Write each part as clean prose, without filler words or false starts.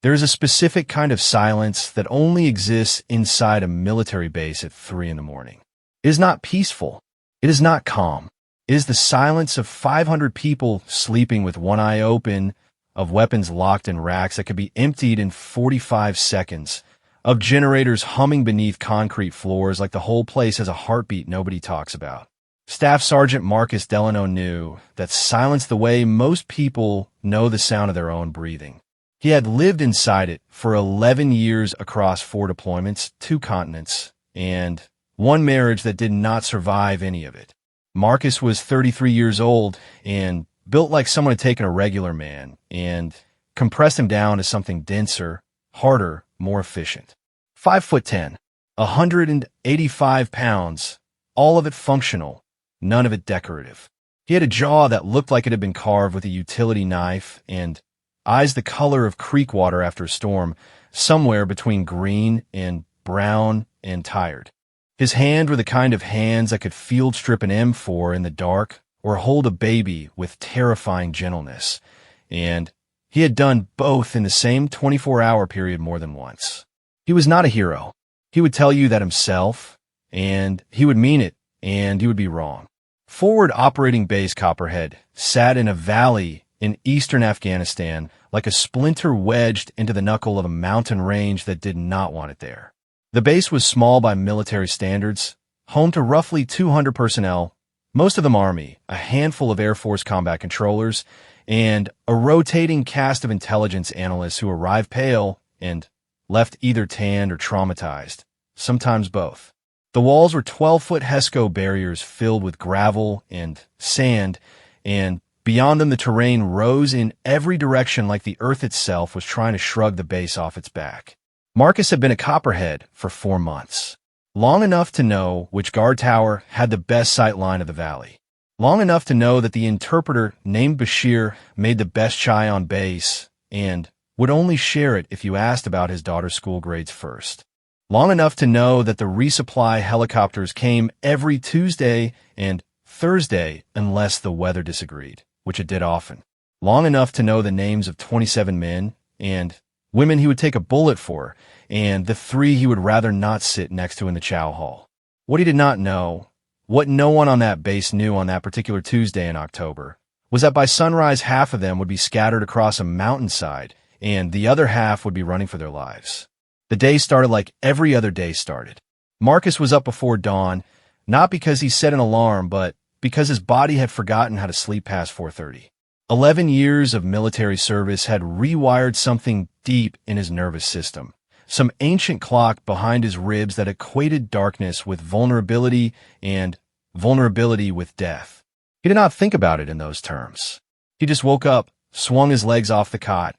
There is a specific kind of silence that only exists inside a military base at 3 in the morning. It is not peaceful. It is not calm. It is the silence of 500 people sleeping with one eye open, of weapons locked in racks that could be emptied in 45 seconds, of generators humming beneath concrete floors like the whole place has a heartbeat nobody talks about. Staff Sergeant Marcus Delano knew that silence the way most people know the sound of their own breathing. He had lived inside it for 11 years across 4 deployments, 2 continents, and 1 marriage that did not survive any of it. Marcus was 33 years old and built like someone had taken a regular man and compressed him down to something denser, harder, more efficient. 5'10", 185 pounds, all of it functional, none of it decorative. He had a jaw that looked like it had been carved with a utility knife and eyes the color of creek water after a storm, somewhere between green and brown and tired. His hands were the kind of hands that could field strip an M4 in the dark or hold a baby with terrifying gentleness, and he had done both in the same 24-hour period more than once. He was not a hero. He would tell you that himself, and he would mean it, and he would be wrong. Forward Operating Base Copperhead sat in a valley in eastern Afghanistan like a splinter wedged into the knuckle of a mountain range that did not want it there. The base was small by military standards, home to roughly 200 personnel, most of them Army, a handful of Air Force combat controllers, and a rotating cast of intelligence analysts who arrived pale and left either tanned or traumatized, sometimes both. The walls were 12-foot HESCO barriers filled with gravel and sand, and beyond them the terrain rose in every direction like the earth itself was trying to shrug the base off its back. Marcus had been a Copperhead for 4 months, long enough to know which guard tower had the best sight line of the valley, long enough to know that the interpreter named Bashir made the best chai on base and would only share it if you asked about his daughter's school grades first, long enough to know that the resupply helicopters came every Tuesday and Thursday unless the weather disagreed, which it did often, long enough to know the names of 27 men and women he would take a bullet for, and the 3 he would rather not sit next to in the chow hall. What he did not know, what no one on that base knew on that particular Tuesday in October, was that by sunrise half of them would be scattered across a mountainside, and the other half would be running for their lives. The day started like every other day started. Marcus was up before dawn, not because he set an alarm, but because his body had forgotten how to sleep past 4:30. 11 years of military service had rewired something deep in his nervous system, some ancient clock behind his ribs that equated darkness with vulnerability and vulnerability with death. He did not think about it in those terms. He just woke up, swung his legs off the cot,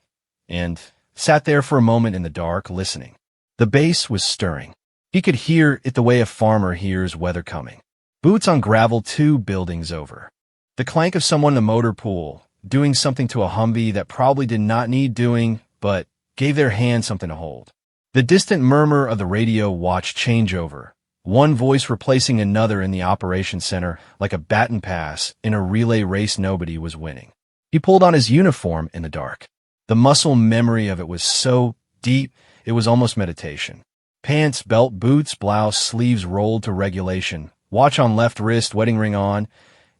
and sat there for a moment in the dark, listening. The base was stirring. He could hear it the way a farmer hears weather coming. Boots on gravel 2 buildings over. The clank of someone in the motor pool, doing something to a Humvee that probably did not need doing, but gave their hand something to hold. The distant murmur of the radio watch changeover, one voice replacing another in the operations center like a baton pass in a relay race nobody was winning. He pulled on his uniform in the dark. The muscle memory of it was so deep, it was almost meditation. Pants, belt, boots, blouse, sleeves rolled to regulation, watch on left wrist, wedding ring on,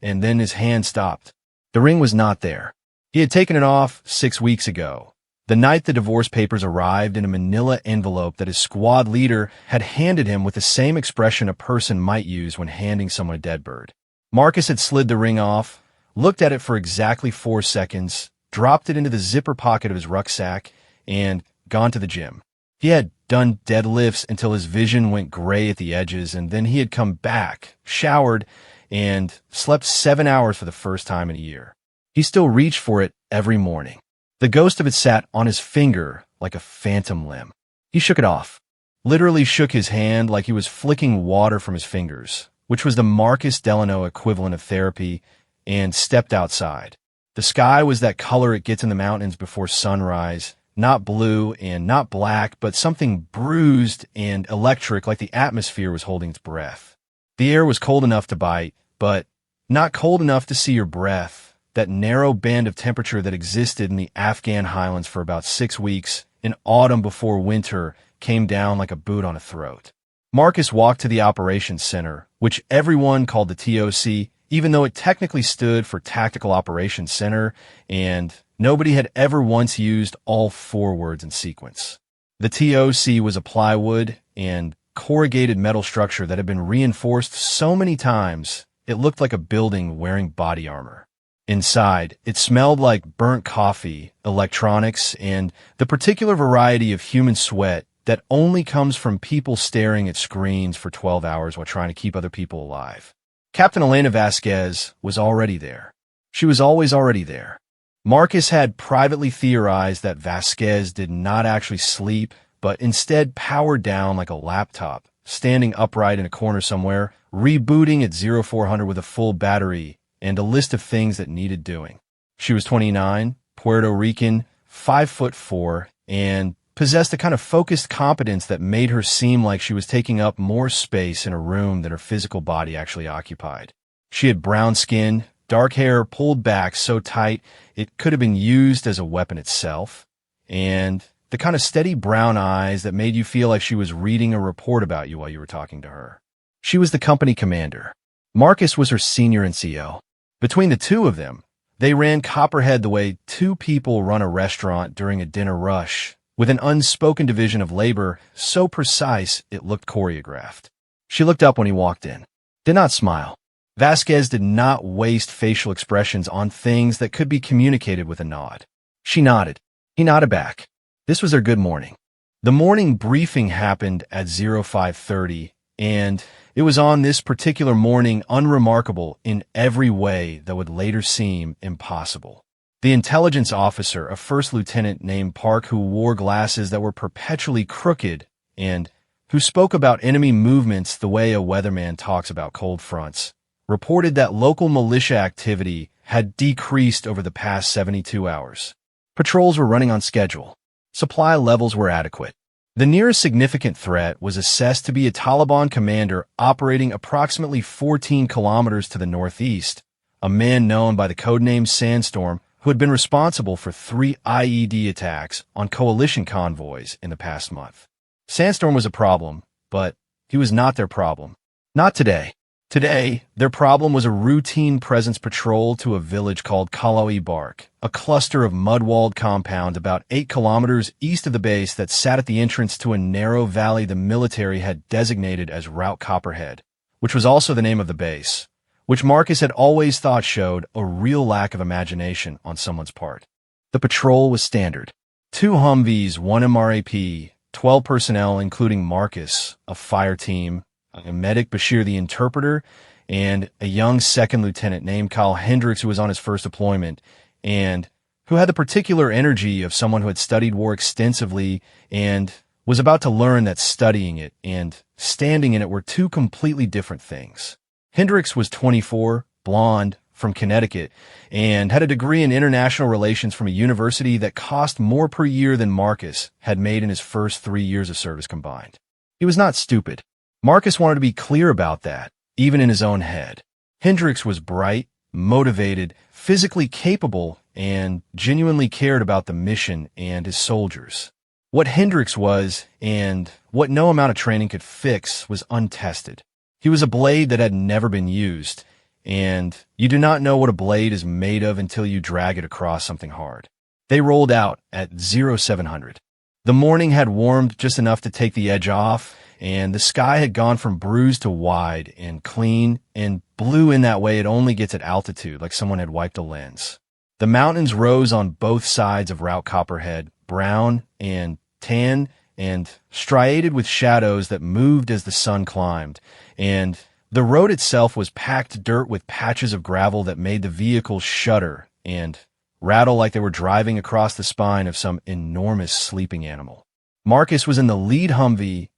and then his hand stopped. The ring was not there. He had taken it off 6 weeks ago, the night the divorce papers arrived in a manila envelope that his squad leader had handed him with the same expression a person might use when handing someone a dead bird. Marcus had slid the ring off, looked at it for exactly 4 seconds, dropped it into the zipper pocket of his rucksack, and gone to the gym. He had done deadlifts until his vision went gray at the edges, and then he had come back, showered, and slept 7 hours for the first time in a year. He still reached for it every morning. The ghost of it sat on his finger like a phantom limb. He shook it off, literally shook his hand like he was flicking water from his fingers, which was the Marcus Delano equivalent of therapy, and stepped outside. The sky was that color it gets in the mountains before sunrise, not blue and not black, but something bruised and electric like the atmosphere was holding its breath. The air was cold enough to bite, but not cold enough to see your breath, that narrow band of temperature that existed in the Afghan highlands for about 6 weeks an autumn before winter came down like a boot on a throat. Marcus walked to the operations center, which everyone called the TOC, even though it technically stood for Tactical Operations Center, and nobody had ever once used all 4 words in sequence. The TOC was a plywood and corrugated metal structure that had been reinforced so many times it looked like a building wearing body armor. Inside, it smelled like burnt coffee, electronics, and the particular variety of human sweat that only comes from people staring at screens for 12 hours while trying to keep other people alive. Captain Elena Vasquez was already there. She was always already there. Marcus had privately theorized that Vasquez did not actually sleep, but instead powered down like a laptop, standing upright in a corner somewhere, rebooting at 0400 with a full battery and a list of things that needed doing. She was 29, Puerto Rican, 5'4", and possessed a kind of focused competence that made her seem like she was taking up more space in a room than her physical body actually occupied. She had brown skin, dark hair pulled back so tight it could have been used as a weapon itself, and the kind of steady brown eyes that made you feel like she was reading a report about you while you were talking to her. She was the company commander. Marcus was her senior NCO. Between the two of them, they ran Copperhead the way 2 people run a restaurant during a dinner rush, with an unspoken division of labor so precise it looked choreographed. She looked up when he walked in. Did not smile. Vasquez did not waste facial expressions on things that could be communicated with a nod. She nodded. He nodded back. This was their good morning. The morning briefing happened at 0530, and it was on this particular morning unremarkable in every way that would later seem impossible. The intelligence officer, a first lieutenant named Park who wore glasses that were perpetually crooked and who spoke about enemy movements the way a weatherman talks about cold fronts, reported that local militia activity had decreased over the past 72 hours. Patrols were running on schedule. Supply levels were adequate. The nearest significant threat was assessed to be a Taliban commander operating approximately 14 kilometers to the northeast, a man known by the codename Sandstorm who had been responsible for 3 IED attacks on coalition convoys in the past month. Sandstorm was a problem, but he was not their problem. Not today. Today, their problem was a routine presence patrol to a village called Kalawi Bark, a cluster of mud-walled compounds about 8 kilometers east of the base that sat at the entrance to a narrow valley the military had designated as Route Copperhead, which was also the name of the base, which Marcus had always thought showed a real lack of imagination on someone's part. The patrol was standard. 2 Humvees, 1 MRAP, 12 personnel including Marcus, a fire team, a medic, Bashir the interpreter, and a young second lieutenant named Kyle Hendricks who was on his first deployment and who had the particular energy of someone who had studied war extensively and was about to learn that studying it and standing in it were 2 completely different things. Hendricks was 24, blonde, from Connecticut, and had a degree in international relations from a university that cost more per year than Marcus had made in his first 3 years of service combined. He was not stupid. Marcus wanted to be clear about that, even in his own head. Hendricks was bright, motivated, physically capable, and genuinely cared about the mission and his soldiers. What Hendricks was, and what no amount of training could fix, was untested. He was a blade that had never been used, and you do not know what a blade is made of until you drag it across something hard. They rolled out at 0700. The morning had warmed just enough to take the edge off, and the sky had gone from bruised to wide and clean and blue in that way it only gets at altitude, like someone had wiped a lens. The mountains rose on both sides of Route Copperhead, brown and tan and striated with shadows that moved as the sun climbed, and the road itself was packed dirt with patches of gravel that made the vehicles shudder and rattle like they were driving across the spine of some enormous sleeping animal. Marcus was in the lead Humvee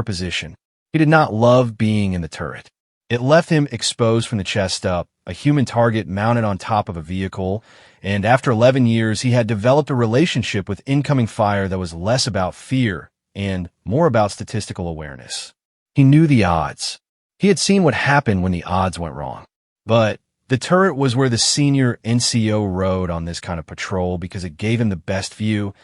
position. He did not love being in the turret. It left him exposed from the chest up, a human target mounted on top of a vehicle, and after 11 years he had developed a relationship with incoming fire that was less about fear and more about statistical awareness. He knew the odds. He had seen what happened when the odds went wrong. But the turret was where the senior NCO rode on this kind of patrol because it gave him the best view,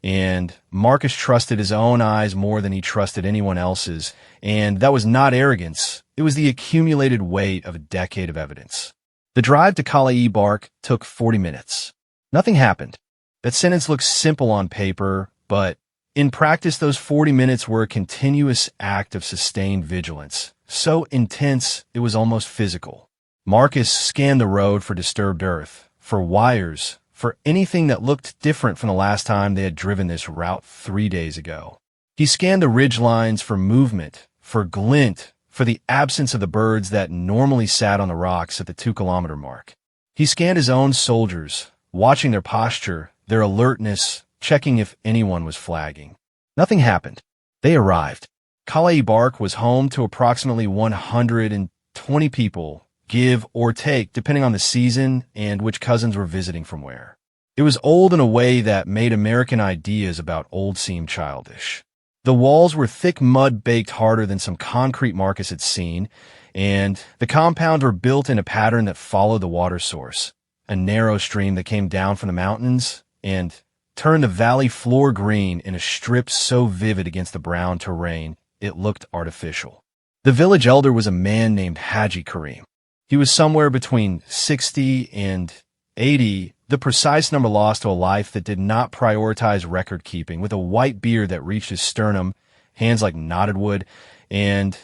And Marcus trusted his own eyes more than he trusted anyone else's, and that was not arrogance. It was the accumulated weight of a decade of evidence. The drive to Calais Bark took 40 minutes. Nothing happened. That sentence looks simple on paper, but in practice, those 40 minutes were a continuous act of sustained vigilance, so intense it was almost physical. Marcus scanned the road for disturbed earth, for wires, for anything that looked different from the last time they had driven this route 3 days ago. He scanned the ridgelines for movement, for glint, for the absence of the birds that normally sat on the rocks at the 2-kilometer mark. He scanned his own soldiers, watching their posture, their alertness, checking if anyone was flagging. Nothing happened. They arrived. Calais Bark was home to approximately 120 people, give or take, depending on the season and which cousins were visiting from where. It was old in a way that made American ideas about old seem childish. The walls were thick mud baked harder than some concrete Marcus had seen, and the compounds were built in a pattern that followed the water source, a narrow stream that came down from the mountains and turned the valley floor green in a strip so vivid against the brown terrain it looked artificial. The village elder was a man named Haji Karim. He was somewhere between 60 and 80, the precise number lost to a life that did not prioritize record-keeping, with a white beard that reached his sternum, hands like knotted wood, and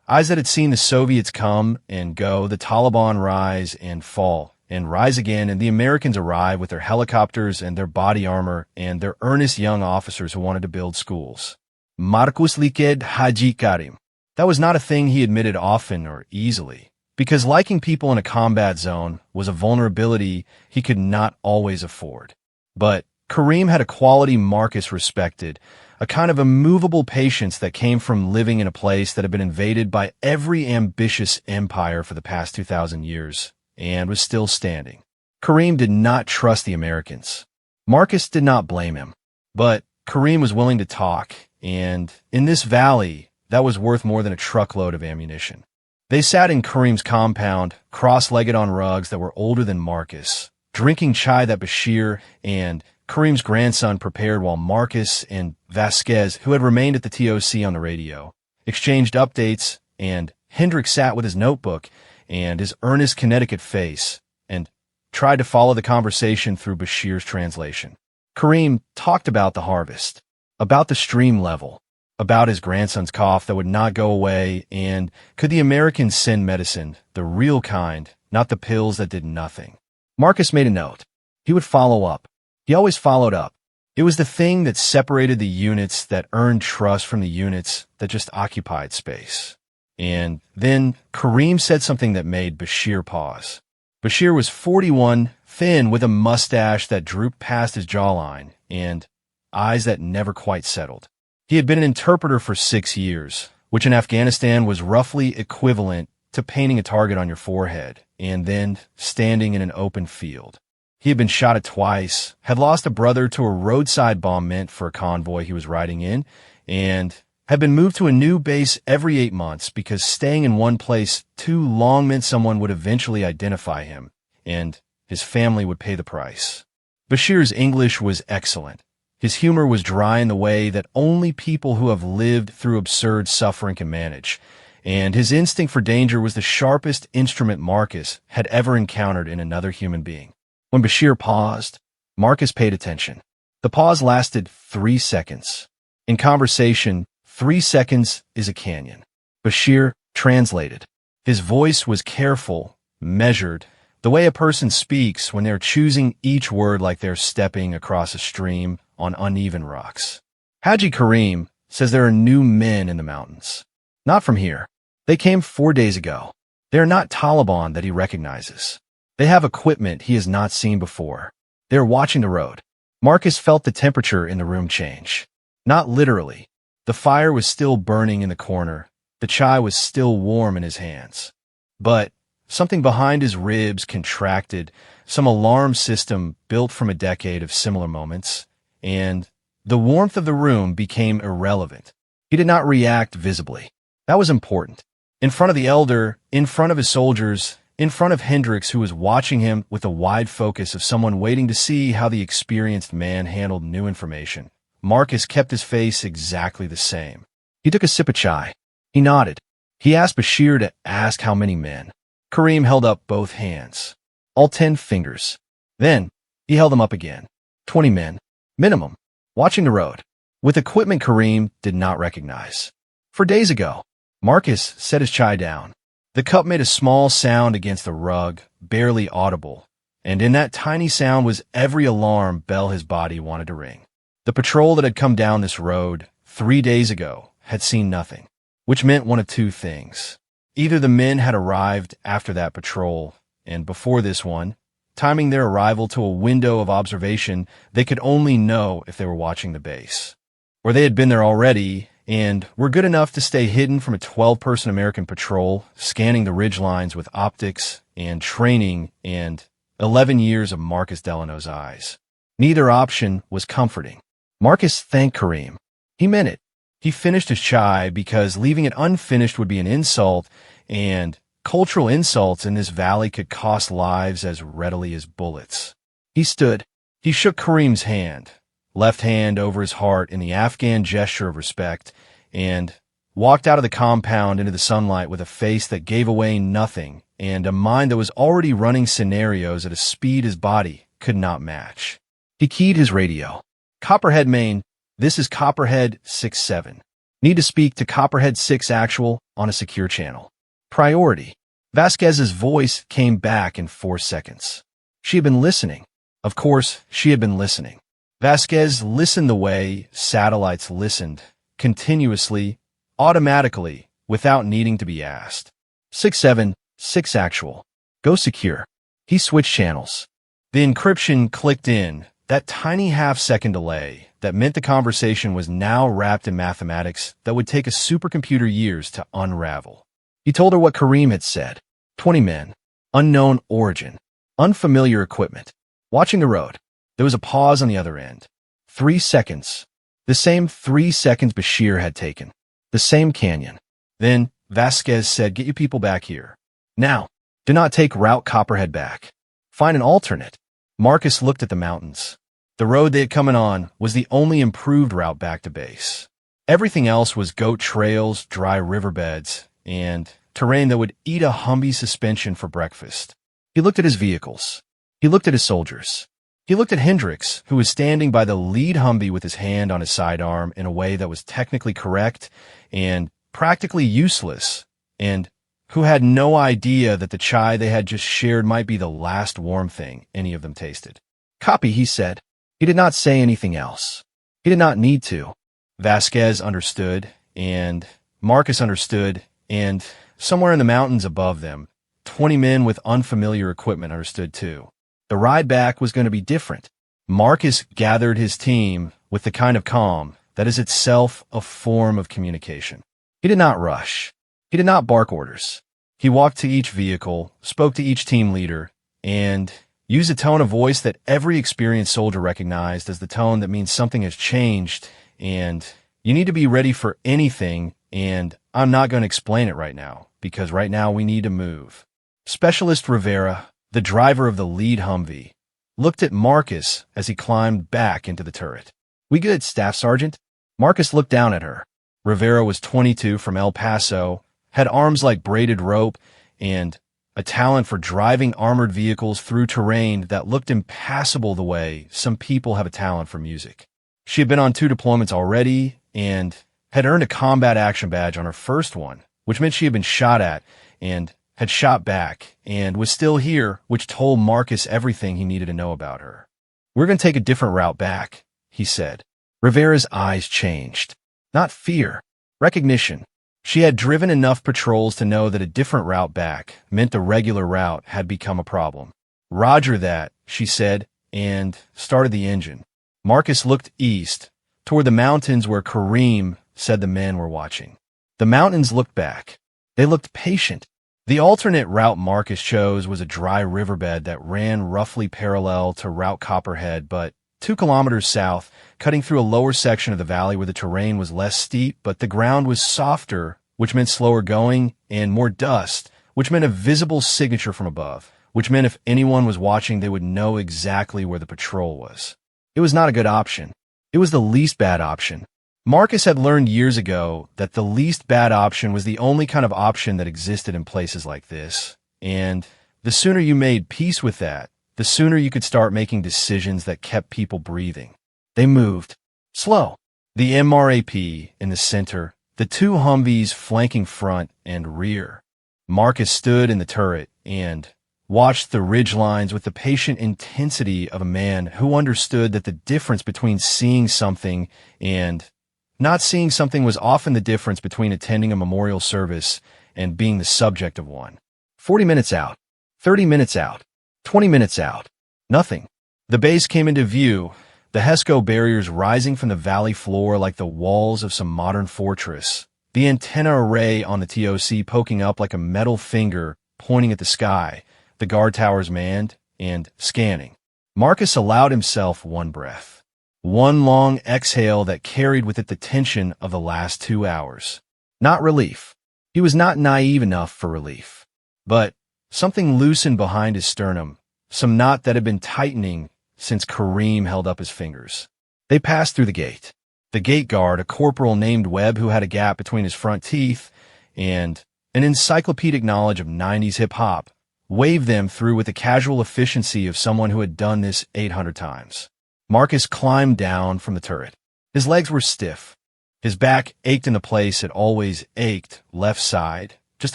eyes that had seen the Soviets come and go, the Taliban rise and fall, and rise again, and the Americans arrive with their helicopters and their body armor and their earnest young officers who wanted to build schools. Marcus Liked Haji Karim. That was not a thing he admitted often or easily, because liking people in a combat zone was a vulnerability he could not always afford. But Karim had a quality Marcus respected, a kind of immovable patience that came from living in a place that had been invaded by every ambitious empire for the past 2,000 years, and was still standing. Karim did not trust the Americans. Marcus did not blame him, but Karim was willing to talk, and in this valley, that was worth more than a truckload of ammunition. They sat in Karim's compound, cross-legged on rugs that were older than Marcus, drinking chai that Bashir and Karim's grandson prepared while Marcus and Vasquez, who had remained at the TOC on the radio, exchanged updates, and Hendrik sat with his notebook and his earnest Connecticut face and tried to follow the conversation through Bashir's translation. Karim talked about the harvest, about the stream level, about his grandson's cough that would not go away, and could the Americans send medicine, the real kind, not the pills that did nothing. Marcus made a note. He would follow up. He always followed up. It was the thing that separated the units that earned trust from the units that just occupied space. And then Karim said something that made Bashir pause. Bashir was 41, thin, with a mustache that drooped past his jawline, and eyes that never quite settled. He had been an interpreter for 6 years, which in Afghanistan was roughly equivalent to painting a target on your forehead and then standing in an open field. He had been shot at twice, had lost a brother to a roadside bombment for a convoy he was riding in, and had been moved to a new base every 8 months because staying in one place too long meant someone would eventually identify him, and his family would pay the price. Bashir's English was excellent. His humor was dry in the way that only people who have lived through absurd suffering can manage, and his instinct for danger was the sharpest instrument Marcus had ever encountered in another human being. When Bashir paused, Marcus paid attention. The pause lasted 3 seconds. In conversation, 3 seconds is a canyon. Bashir translated. His voice was careful, measured, the way a person speaks when they're choosing each word like they're stepping across a stream on uneven rocks. Haji Karim says there are new men in the mountains. Not from here. They came 4 days ago. They are not Taliban that he recognizes. They have equipment he has not seen before. They are watching the road. Marcus felt the temperature in the room change. Not literally. The fire was still burning in the corner. The chai was still warm in his hands. But something behind his ribs contracted, some alarm system built from a decade of similar moments, and the warmth of the room became irrelevant. He did not react visibly. That was important. In front of the elder, in front of his soldiers, in front of Hendricks, who was watching him with the wide focus of someone waiting to see how the experienced man handled new information, Marcus kept his face exactly the same. He took a sip of chai. He nodded. He asked Bashir to ask how many men. Kareem held up both hands. All 10 fingers. Then, he held them up again. 20 men. Minimum. Watching the road. With equipment Kareem did not recognize. For days ago, Marcus set his chai down. The cup made a small sound against the rug, barely audible, and in that tiny sound was every alarm bell his body wanted to ring. The patrol that had come down this road 3 days ago had seen nothing, which meant one of two things. Either the men had arrived after that patrol, and before this one, timing their arrival to a window of observation they could only know if they were watching the base. Or they had been there already and were good enough to stay hidden from a 12-person American patrol, scanning the ridgelines with optics and training and 11 years of Marcus Delano's eyes. Neither option was comforting. Marcus thanked Kareem. He meant it. He finished his chai because leaving it unfinished would be an insult, and cultural insults in this valley could cost lives as readily as bullets. He stood. He shook Kareem's hand, left hand over his heart in the Afghan gesture of respect, and walked out of the compound into the sunlight with a face that gave away nothing and a mind that was already running scenarios at a speed his body could not match. He keyed his radio. Copperhead, Maine. This is Copperhead 6-7. Need to speak to Copperhead 6 Actual on a secure channel. Priority. Vasquez's voice came back in 4 seconds. She had been listening. Of course, she had been listening. Vasquez listened the way satellites listened, continuously, automatically, without needing to be asked. 6-7, 6 Actual. Go secure. He switched channels. The encryption clicked in, that tiny half-second delay that meant the conversation was now wrapped in mathematics that would take a supercomputer years to unravel. He told her what Kareem had said. 20 men. Unknown origin. Unfamiliar equipment. Watching the road. There was a pause on the other end. 3 seconds. The same 3 seconds Bashir had taken. The same canyon. Then, Vasquez said, get you people back here. Now, do not take Route Copperhead back. Find an alternate. Marcus looked at the mountains. The road they had come in on was the only improved route back to base. Everything else was goat trails, dry riverbeds, and terrain that would eat a Humvee suspension for breakfast. He looked at his vehicles. He looked at his soldiers. He looked at Hendricks, who was standing by the lead Humvee with his hand on his sidearm in a way that was technically correct and practically useless, and who had no idea that the chai they had just shared might be the last warm thing any of them tasted. Copy, he said. He did not say anything else. He did not need to. Vasquez understood, and Marcus understood, and somewhere in the mountains above them, 20 men with unfamiliar equipment understood too. The ride back was going to be different. Marcus gathered his team with the kind of calm that is itself a form of communication. He did not rush. He did not bark orders. He walked to each vehicle, spoke to each team leader, and used a tone of voice that every experienced soldier recognized as the tone that means something has changed, and you need to be ready for anything, and I'm not going to explain it right now, because right now we need to move. Specialist Rivera, the driver of the lead Humvee, looked at Marcus as he climbed back into the turret. We good, Staff Sergeant? Marcus looked down at her. Rivera was 22 from El Paso, had arms like braided rope, and a talent for driving armored vehicles through terrain that looked impassable the way some people have a talent for music. She had been on 2 deployments already and had earned a combat action badge on her first one, which meant she had been shot at and had shot back and was still here, which told Marcus everything he needed to know about her. We're going to take a different route back, he said. Rivera's eyes changed. Not fear, recognition. She had driven enough patrols to know that a different route back meant the regular route had become a problem. Roger that, she said, and started the engine. Marcus looked east, toward the mountains where Kareem said the men were watching. The mountains looked back. They looked patient. The alternate route Marcus chose was a dry riverbed that ran roughly parallel to Route Copperhead, but 2 kilometers south, cutting through a lower section of the valley where the terrain was less steep, but the ground was softer, which meant slower going, and more dust, which meant a visible signature from above, which meant if anyone was watching, they would know exactly where the patrol was. It was not a good option. It was the least bad option. Marcus had learned years ago that the least bad option was the only kind of option that existed in places like this. And the sooner you made peace with that, the sooner you could start making decisions that kept people breathing. They moved. Slow. The MRAP in the center, the two Humvees flanking front and rear. Marcus stood in the turret and watched the ridge lines with the patient intensity of a man who understood that the difference between seeing something and not seeing something was often the difference between attending a memorial service and being the subject of one. 40 minutes out, 30 minutes out, 20 minutes out. Nothing. The base came into view, the HESCO barriers rising from the valley floor like the walls of some modern fortress, the antenna array on the TOC poking up like a metal finger pointing at the sky, the guard towers manned and scanning. Marcus allowed himself one breath. One long exhale that carried with it the tension of the last 2 hours. Not relief. He was not naive enough for relief. But something loosened behind his sternum, some knot that had been tightening since Kareem held up his fingers. They passed through the gate. The gate guard, a corporal named Webb who had a gap between his front teeth and an encyclopedic knowledge of 90s hip-hop, waved them through with the casual efficiency of someone who had done this 800 times. Marcus climbed down from the turret. His legs were stiff. His back ached in the place it always ached, left side, just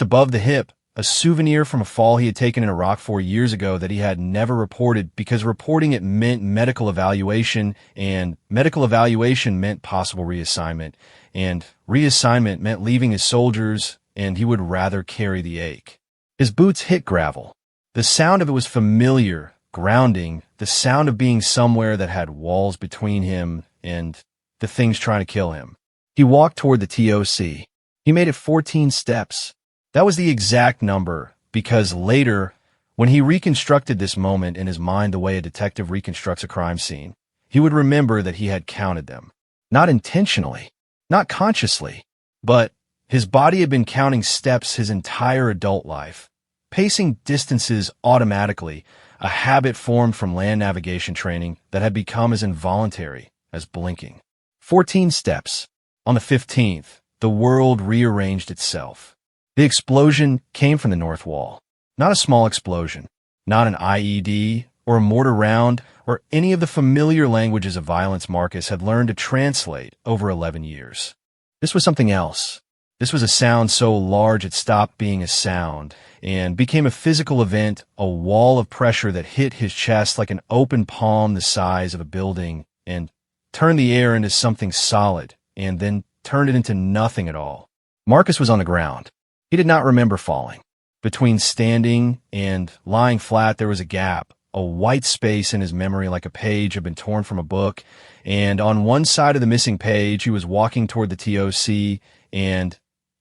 above the hip, a souvenir from a fall he had taken in Iraq 4 years ago that he had never reported because reporting it meant medical evaluation, and medical evaluation meant possible reassignment, and reassignment meant leaving his soldiers, and he would rather carry the ache. His boots hit gravel. The sound of it was familiar, grounding, the sound of being somewhere that had walls between him and the things trying to kill him. He walked toward the TOC. He made it 14 steps. That was the exact number, because later, when he reconstructed this moment in his mind the way a detective reconstructs a crime scene, he would remember that he had counted them. Not intentionally, not consciously, but his body had been counting steps his entire adult life, pacing distances automatically, a habit formed from land navigation training that had become as involuntary as blinking. 14 steps. On the 15th, the world rearranged itself. The explosion came from the north wall. Not a small explosion, not an IED or a mortar round or any of the familiar languages of violence Marcus had learned to translate over 11 years. This was something else. This was a sound so large it stopped being a sound and became a physical event, a wall of pressure that hit his chest like an open palm the size of a building and turned the air into something solid and then turned it into nothing at all. Marcus was on the ground. He did not remember falling. Between standing and lying flat there was a gap, a white space in his memory like a page had been torn from a book, and on one side of the missing page he was walking toward the TOC, and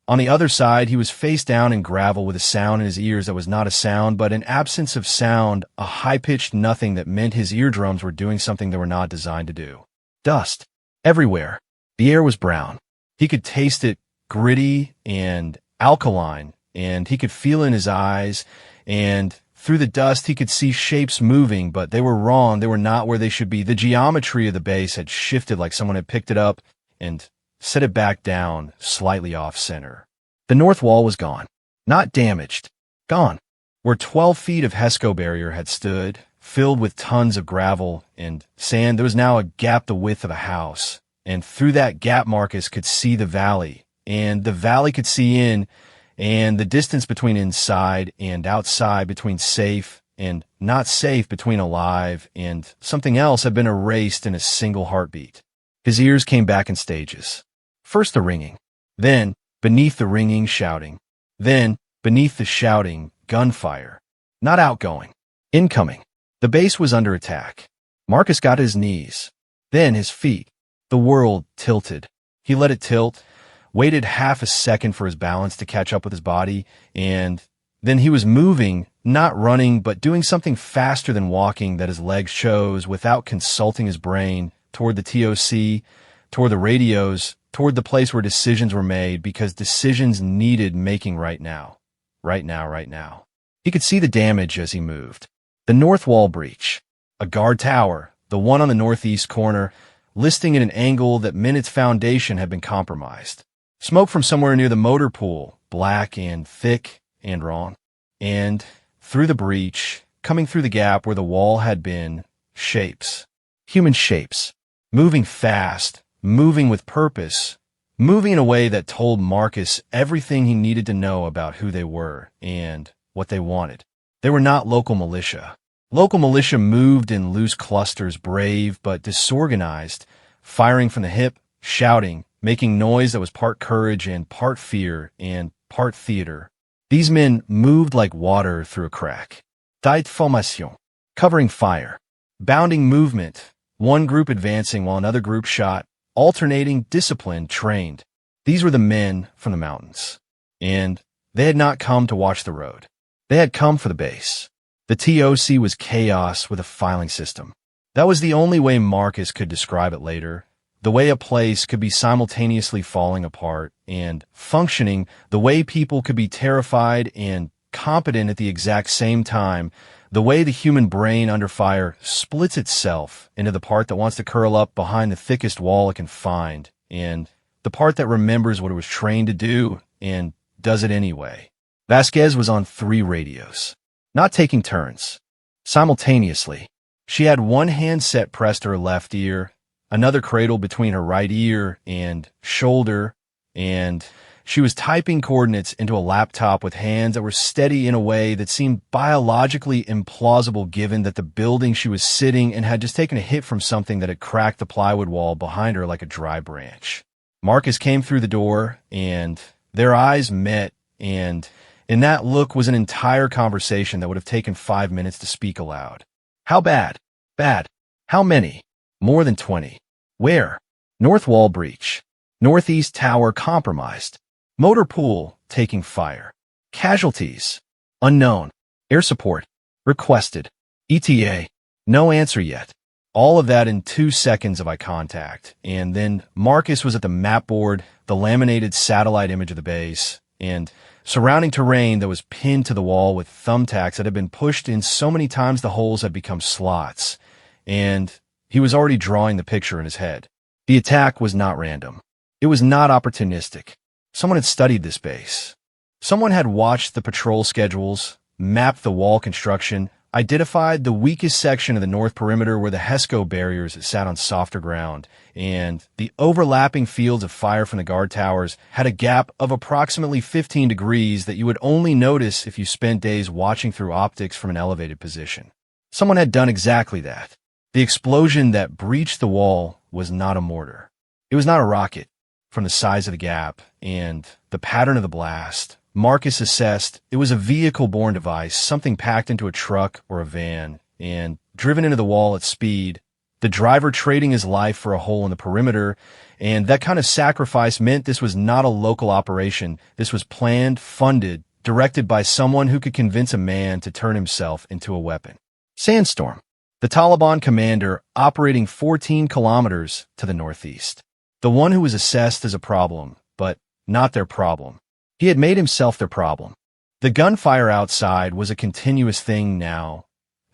on the other side, he was face down in gravel with a sound in his ears that was not a sound, but an absence of sound, a high-pitched nothing that meant his eardrums were doing something they were not designed to do. Dust. Everywhere. The air was brown. He could taste it, gritty and alkaline, and he could feel in his eyes, and through the dust he could see shapes moving, but they were wrong. They were not where they should be. The geometry of the base had shifted like someone had picked it up and set it back down, slightly off-center. The north wall was gone. Not damaged. Gone. Where 12 feet of HESCO barrier had stood, filled with tons of gravel and sand, there was now a gap the width of a house. And through that gap Marcus could see the valley, and the valley could see in, and the distance between inside and outside, between safe and not safe, between alive and something else had been erased in a single heartbeat. His ears came back in stages. First the ringing, then, beneath the ringing, shouting, then, beneath the shouting, gunfire. Not outgoing, incoming. The base was under attack. Marcus got his knees, then his feet. The world tilted. He let it tilt, waited half a second for his balance to catch up with his body, and then he was moving, not running, but doing something faster than walking that his legs chose without consulting his brain, toward the TOC, toward the radios, toward the place where decisions were made, because decisions needed making right now. Right now, right now. He could see the damage as he moved. The north wall breach. A guard tower, the one on the northeast corner, listing at an angle that meant its foundation had been compromised. Smoke from somewhere near the motor pool, black and thick and wrong. And through the breach, coming through the gap where the wall had been, shapes. Human shapes. Moving fast, moving with purpose, moving in a way that told Marcus everything he needed to know about who they were and what they wanted. They were not local militia. Local militia moved in loose clusters, brave but disorganized, firing from the hip, shouting, making noise that was part courage and part fear and part theater. These men moved like water through a crack. Tight formation, covering fire, bounding movement, one group advancing while another group shot, alternating, disciplined, trained. These were the men from the mountains. And they had not come to watch the road. They had come for the base. The TOC was chaos with a filing system. That was the only way Marcus could describe it later. The way a place could be simultaneously falling apart and functioning, the way people could be terrified and competent at the exact same time, the way the human brain under fire splits itself into the part that wants to curl up behind the thickest wall it can find, and the part that remembers what it was trained to do and does it anyway. Vasquez was on 3 radios, not taking turns, simultaneously. She had one handset pressed to her left ear, another cradled between her right ear and shoulder, and she was typing coordinates into a laptop with hands that were steady in a way that seemed biologically implausible given that the building she was sitting in had just taken a hit from something that had cracked the plywood wall behind her like a dry branch. Marcus came through the door, and their eyes met, and in that look was an entire conversation that would have taken 5 minutes to speak aloud. How bad? Bad. How many? More than 20. Where? North wall breach. Northeast tower compromised. Motor pool taking fire. Casualties. Unknown. Air support. Requested. ETA. No answer yet. All of that in 2 seconds of eye contact. And then Marcus was at the map board, the laminated satellite image of the base, and surrounding terrain that was pinned to the wall with thumbtacks that had been pushed in so many times the holes had become slots. And he was already drawing the picture in his head. The attack was not random. It was not opportunistic. Someone had studied this base. Someone had watched the patrol schedules, mapped the wall construction, identified the weakest section of the north perimeter where the HESCO barriers sat on softer ground, and the overlapping fields of fire from the guard towers had a gap of approximately 15 degrees that you would only notice if you spent days watching through optics from an elevated position. Someone had done exactly that. The explosion that breached the wall was not a mortar. It was not a rocket. From the size of the gap and the pattern of the blast, Marcus assessed it was a vehicle-borne device, something packed into a truck or a van and driven into the wall at speed, the driver trading his life for a hole in the perimeter, and that kind of sacrifice meant this was not a local operation. This was planned, funded, directed by someone who could convince a man to turn himself into a weapon. Sandstorm. The Taliban commander operating 14 kilometers to the northeast. The one who was assessed as a problem, but not their problem. He had made himself their problem. The gunfire outside was a continuous thing now.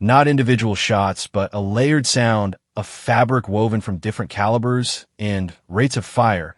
Not individual shots, but a layered sound, a fabric woven from different calibers and rates of fire.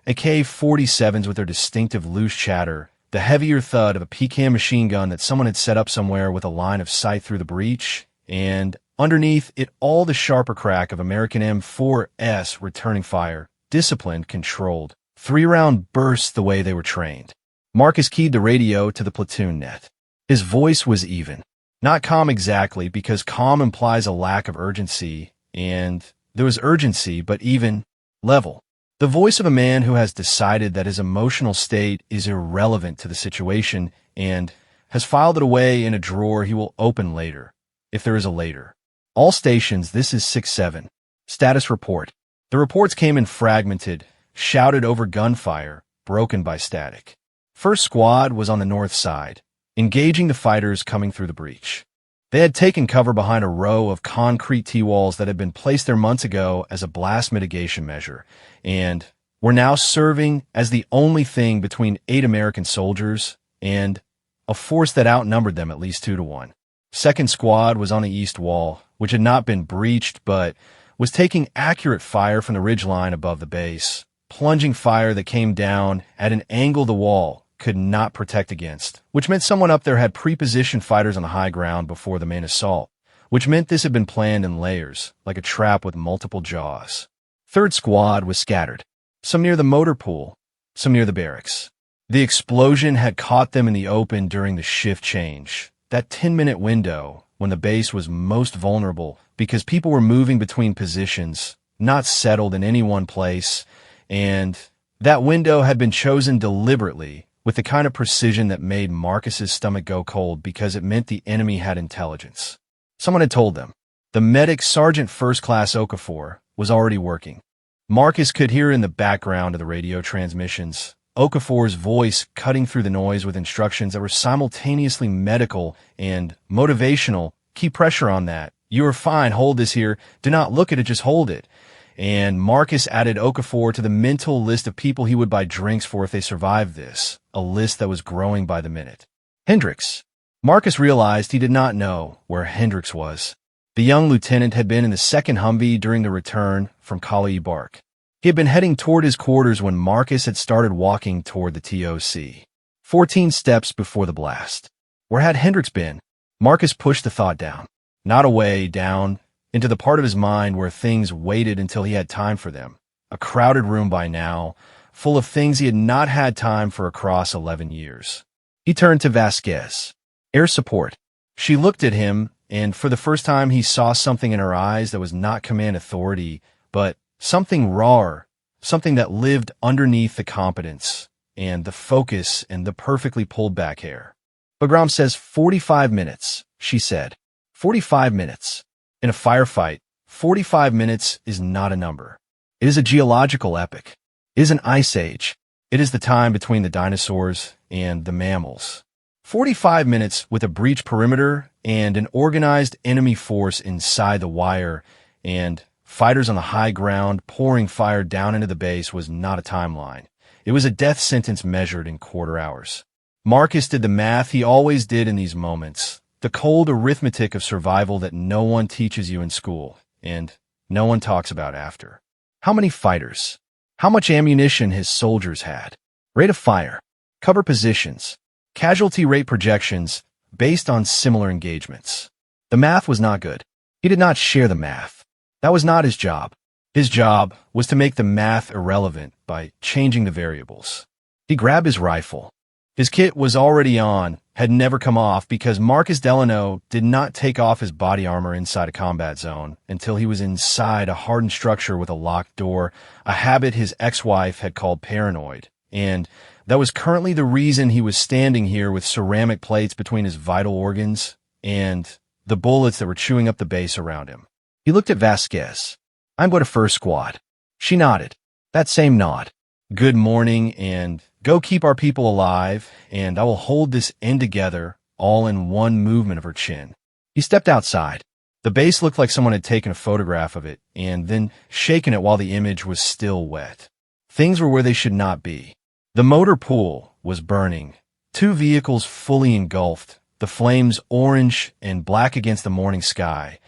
AK-47s with their distinctive loose chatter, the heavier thud of a PCAM machine gun that someone had set up somewhere with a line of sight through the breach, and underneath it all the sharper crack of American M4S returning fire. Disciplined, controlled, 3-round bursts the way they were trained. Marcus keyed the radio to the platoon net. His voice was even. Not calm exactly, because calm implies a lack of urgency, and there was urgency, but even, level. The voice of a man who has decided that his emotional state is irrelevant to the situation and has filed it away in a drawer he will open later, if there is a later. All stations, this is 6-7. Status report. The reports came in fragmented, shouted over gunfire, broken by static. First squad was on the north side, engaging the fighters coming through the breach. They had taken cover behind a row of concrete T-walls that had been placed there months ago as a blast mitigation measure, and were now serving as the only thing between 8 American soldiers and a force that outnumbered them at least 2-1. Second squad was on the east wall, which had not been breached, but was taking accurate fire from the ridgeline above the base, plunging fire that came down at an angle the wall could not protect against, which meant someone up there had pre-positioned fighters on the high ground before the main assault, which meant this had been planned in layers, like a trap with multiple jaws. Third squad was scattered, some near the motor pool, some near the barracks. The explosion had caught them in the open during the shift change, that 10-minute window when the base was most vulnerable because people were moving between positions, not settled in any one place, and that window had been chosen deliberately with the kind of precision that made Marcus's stomach go cold because it meant the enemy had intelligence. Someone had told them. The medic, Sergeant First Class Okafor, was already working. Marcus could hear in the background of the radio transmissions Okafor's voice cutting through the noise with instructions that were simultaneously medical and motivational. Keep pressure on that. You are fine. Hold this here. Do not look at it. Just hold it. And Marcus added Okafor to the mental list of people he would buy drinks for if they survived this, a list that was growing by the minute. Hendricks. Marcus realized he did not know where Hendricks was. The young lieutenant had been in the second Humvee during the return from Kali Bark. He had been heading toward his quarters when Marcus had started walking toward the TOC. 14 steps before the blast. Where had Hendricks been? Marcus pushed the thought down. Not away, down, into the part of his mind where things waited until he had time for them. A crowded room by now, full of things he had not had time for across 11 years. He turned to Vasquez. Air support. She looked at him, and for the first time he saw something in her eyes that was not command authority, but something rawer, something that lived underneath the competence, and the focus, and the perfectly pulled back hair. Bagram says 45 minutes, she said. 45 minutes. In a firefight, 45 minutes is not a number. It is a geological epoch. It is an ice age. It is the time between the dinosaurs and the mammals. 45 minutes with a breach perimeter and an organized enemy force inside the wire and fighters on the high ground pouring fire down into the base was not a timeline. It was a death sentence measured in quarter hours. Marcus did the math he always did in these moments, the cold arithmetic of survival that no one teaches you in school and no one talks about after. How many fighters? How much ammunition his soldiers had? Rate of fire, cover positions, casualty rate projections based on similar engagements. The math was not good. He did not share the math. That was not his job. His job was to make the math irrelevant by changing the variables. He grabbed his rifle. His kit was already on, had never come off because Marcus Delano did not take off his body armor inside a combat zone until he was inside a hardened structure with a locked door, a habit his ex-wife had called paranoid. And that was currently the reason he was standing here with ceramic plates between his vital organs and the bullets that were chewing up the base around him. He looked at Vasquez. I'm going to first squad. She nodded. That same nod. Good morning and go keep our people alive, and I will hold this end together all in one movement of her chin. He stepped outside. The base looked like someone had taken a photograph of it and then shaken it while the image was still wet. Things were where they should not be. The motor pool was burning. 2 vehicles fully engulfed, the flames orange and black against the morning sky,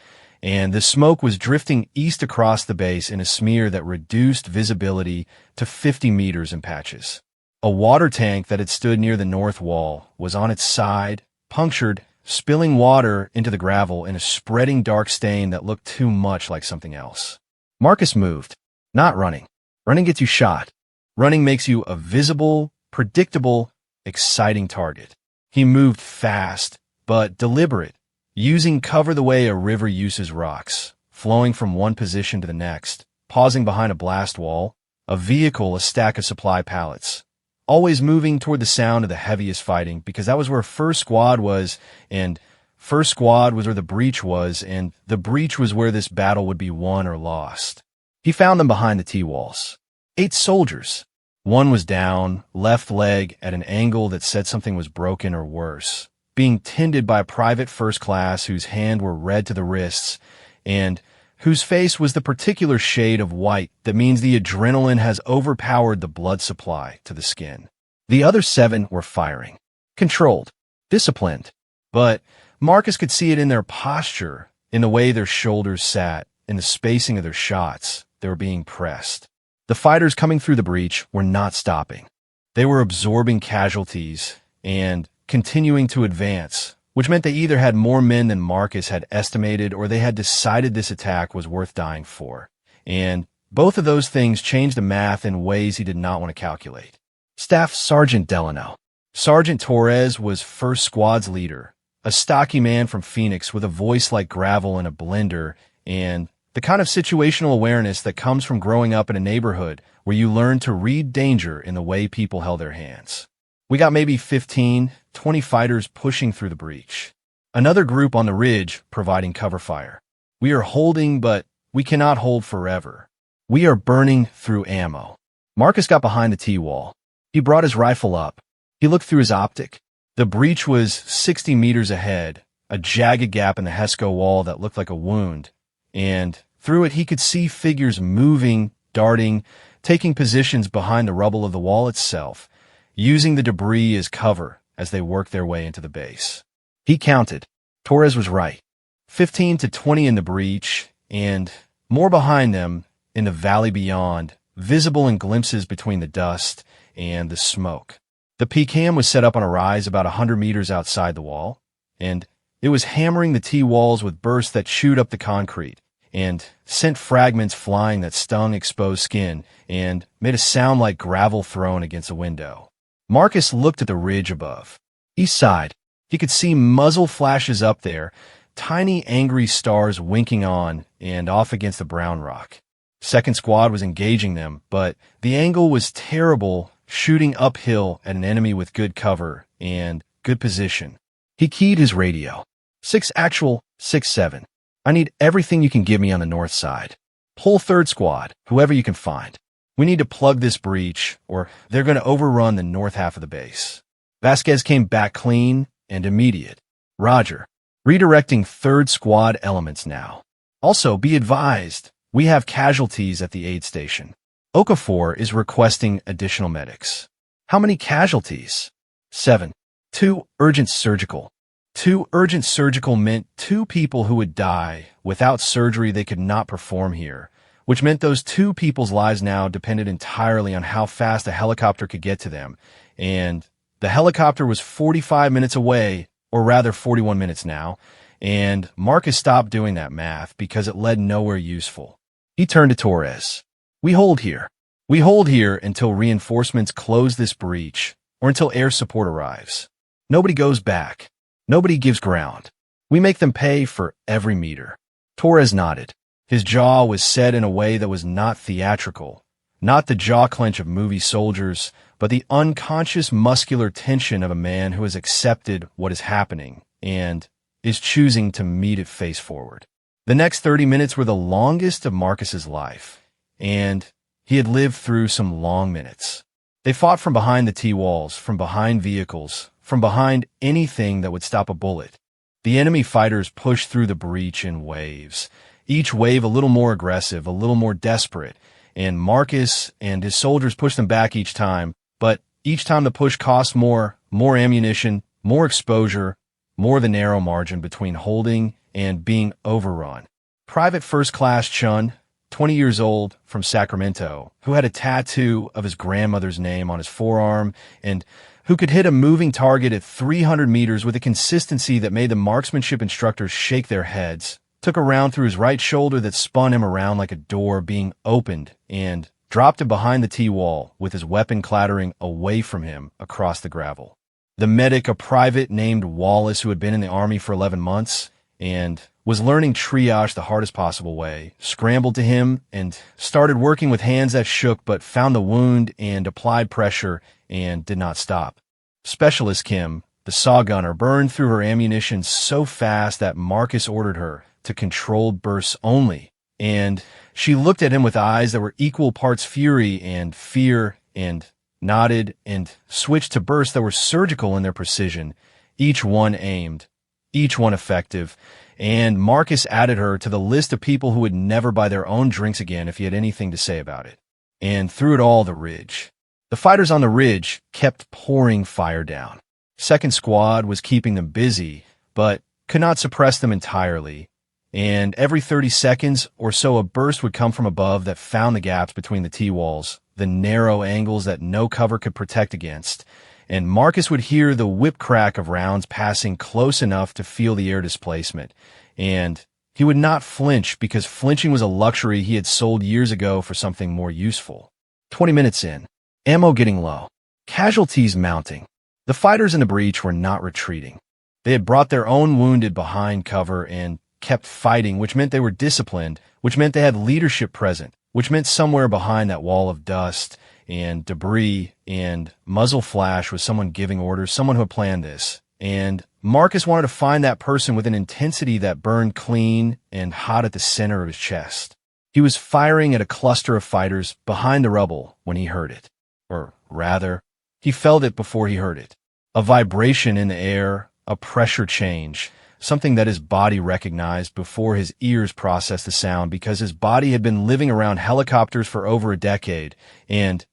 and the smoke was drifting east across the base in a smear that reduced visibility to 50 meters in patches. A water tank that had stood near the north wall was on its side, punctured, spilling water into the gravel in a spreading dark stain that looked too much like something else. Marcus moved. Not running. Running gets you shot. Running makes you a visible, predictable, exciting target. He moved fast, but deliberate, using cover the way a river uses rocks, flowing from one position to the next, pausing behind a blast wall, a vehicle, a stack of supply pallets. Always moving toward the sound of the heaviest fighting because that was where first squad was, and first squad was where the breach was, and the breach was where this battle would be won or lost. He found them behind the T-walls. 8 soldiers. One was down, left leg at an angle that said something was broken or worse, being tended by a private first class whose hand were red to the wrists, and whose face was the particular shade of white that means the adrenaline has overpowered the blood supply to the skin. The other 7 were firing. Controlled. Disciplined. But Marcus could see it in their posture, in the way their shoulders sat, in the spacing of their shots, they were being pressed. The fighters coming through the breach were not stopping. They were absorbing casualties and continuing to advance, which meant they either had more men than Marcus had estimated or they had decided this attack was worth dying for. And both of those things changed the math in ways he did not want to calculate. Staff Sergeant Delano. Sergeant Torres was first squad's leader, a stocky man from Phoenix with a voice like gravel in a blender and the kind of situational awareness that comes from growing up in a neighborhood where you learn to read danger in the way people held their hands. We got maybe 15, 20 fighters pushing through the breach. Another group on the ridge providing cover fire. We are holding, but we cannot hold forever. We are burning through ammo. Marcus got behind the T-wall. He brought his rifle up. He looked through his optic. The breach was 60 meters ahead, a jagged gap in the Hesco wall that looked like a wound. And through it he could see figures moving, darting, taking positions behind the rubble of the wall itself, using the debris as cover as they worked their way into the base. He counted. Torres was right. 15 to 20 in the breach, and more behind them in the valley beyond, visible in glimpses between the dust and the smoke. The PCAM was set up on a rise about 100 meters outside the wall, and it was hammering the T-walls with bursts that chewed up the concrete and sent fragments flying that stung exposed skin and made a sound like gravel thrown against a window. Marcus looked at the ridge above. He sighed. He could see muzzle flashes up there, tiny angry stars winking on and off against the brown rock. Second squad was engaging them, but the angle was terrible, shooting uphill at an enemy with good cover and good position. He keyed his radio. 6 actual, 6-7. I need everything you can give me on the north side. Pull third squad, whoever you can find. We need to plug this breach, or they're going to overrun the north half of the base. Vasquez came back clean and immediate. Roger. Redirecting third squad elements now. Also, be advised, we have casualties at the aid station. Okafor is requesting additional medics. How many casualties? 7. 2 urgent surgical. 2 urgent surgical meant 2 people who would die. Without surgery, they could not perform here, which meant those 2 people's lives now depended entirely on how fast a helicopter could get to them. And the helicopter was 45 minutes away, or rather 41 minutes now, and Marcus stopped doing that math because it led nowhere useful. He turned to Torres. We hold here. We hold here until reinforcements close this breach, or until air support arrives. Nobody goes back. Nobody gives ground. We make them pay for every meter. Torres nodded. His jaw was set in a way that was not theatrical, not the jaw clench of movie soldiers, but the unconscious muscular tension of a man who has accepted what is happening and is choosing to meet it face forward. The next 30 minutes were the longest of Marcus's life, and he had lived through some long minutes. They fought from behind the T-walls, from behind vehicles, from behind anything that would stop a bullet. The enemy fighters pushed through the breach in waves, each wave a little more aggressive, a little more desperate, and Marcus and his soldiers pushed them back each time, but each time the push cost more ammunition, more exposure, more the narrow margin between holding and being overrun. Private First Class Chun, 20 years old, from Sacramento, who had a tattoo of his grandmother's name on his forearm and who could hit a moving target at 300 meters with a consistency that made the marksmanship instructors shake their heads, took a round through his right shoulder that spun him around like a door being opened and dropped him behind the T-wall with his weapon clattering away from him across the gravel. The medic, a private named Wallace who had been in the Army for 11 months and was learning triage the hardest possible way, scrambled to him and started working with hands that shook but found the wound and applied pressure and did not stop. Specialist Kim, the saw gunner, burned through her ammunition so fast that Marcus ordered her to controlled bursts only, and she looked at him with eyes that were equal parts fury and fear and nodded and switched to bursts that were surgical in their precision, each one aimed, each one effective, and Marcus added her to the list of people who would never buy their own drinks again if he had anything to say about it. And through it all, the ridge. The fighters on the ridge kept pouring fire down. Second squad was keeping them busy, but could not suppress them entirely, and every 30 seconds or so a burst would come from above that found the gaps between the T-walls, the narrow angles that no cover could protect against, and Marcus would hear the whip crack of rounds passing close enough to feel the air displacement, and he would not flinch because flinching was a luxury he had sold years ago for something more useful. 20 minutes in, ammo getting low, casualties mounting. The fighters in the breach were not retreating. They had brought their own wounded behind cover and kept fighting, which meant they were disciplined, which meant they had leadership present, which meant somewhere behind that wall of dust and debris and muzzle flash was someone giving orders, someone who had planned this. And Marcus wanted to find that person with an intensity that burned clean and hot at the center of his chest. He was firing at a cluster of fighters behind the rubble when he heard it. Or rather, he felt it before he heard it. A vibration in the air, a pressure change, something that his body recognized before his ears processed the sound because his body had been living around helicopters for over a decade, and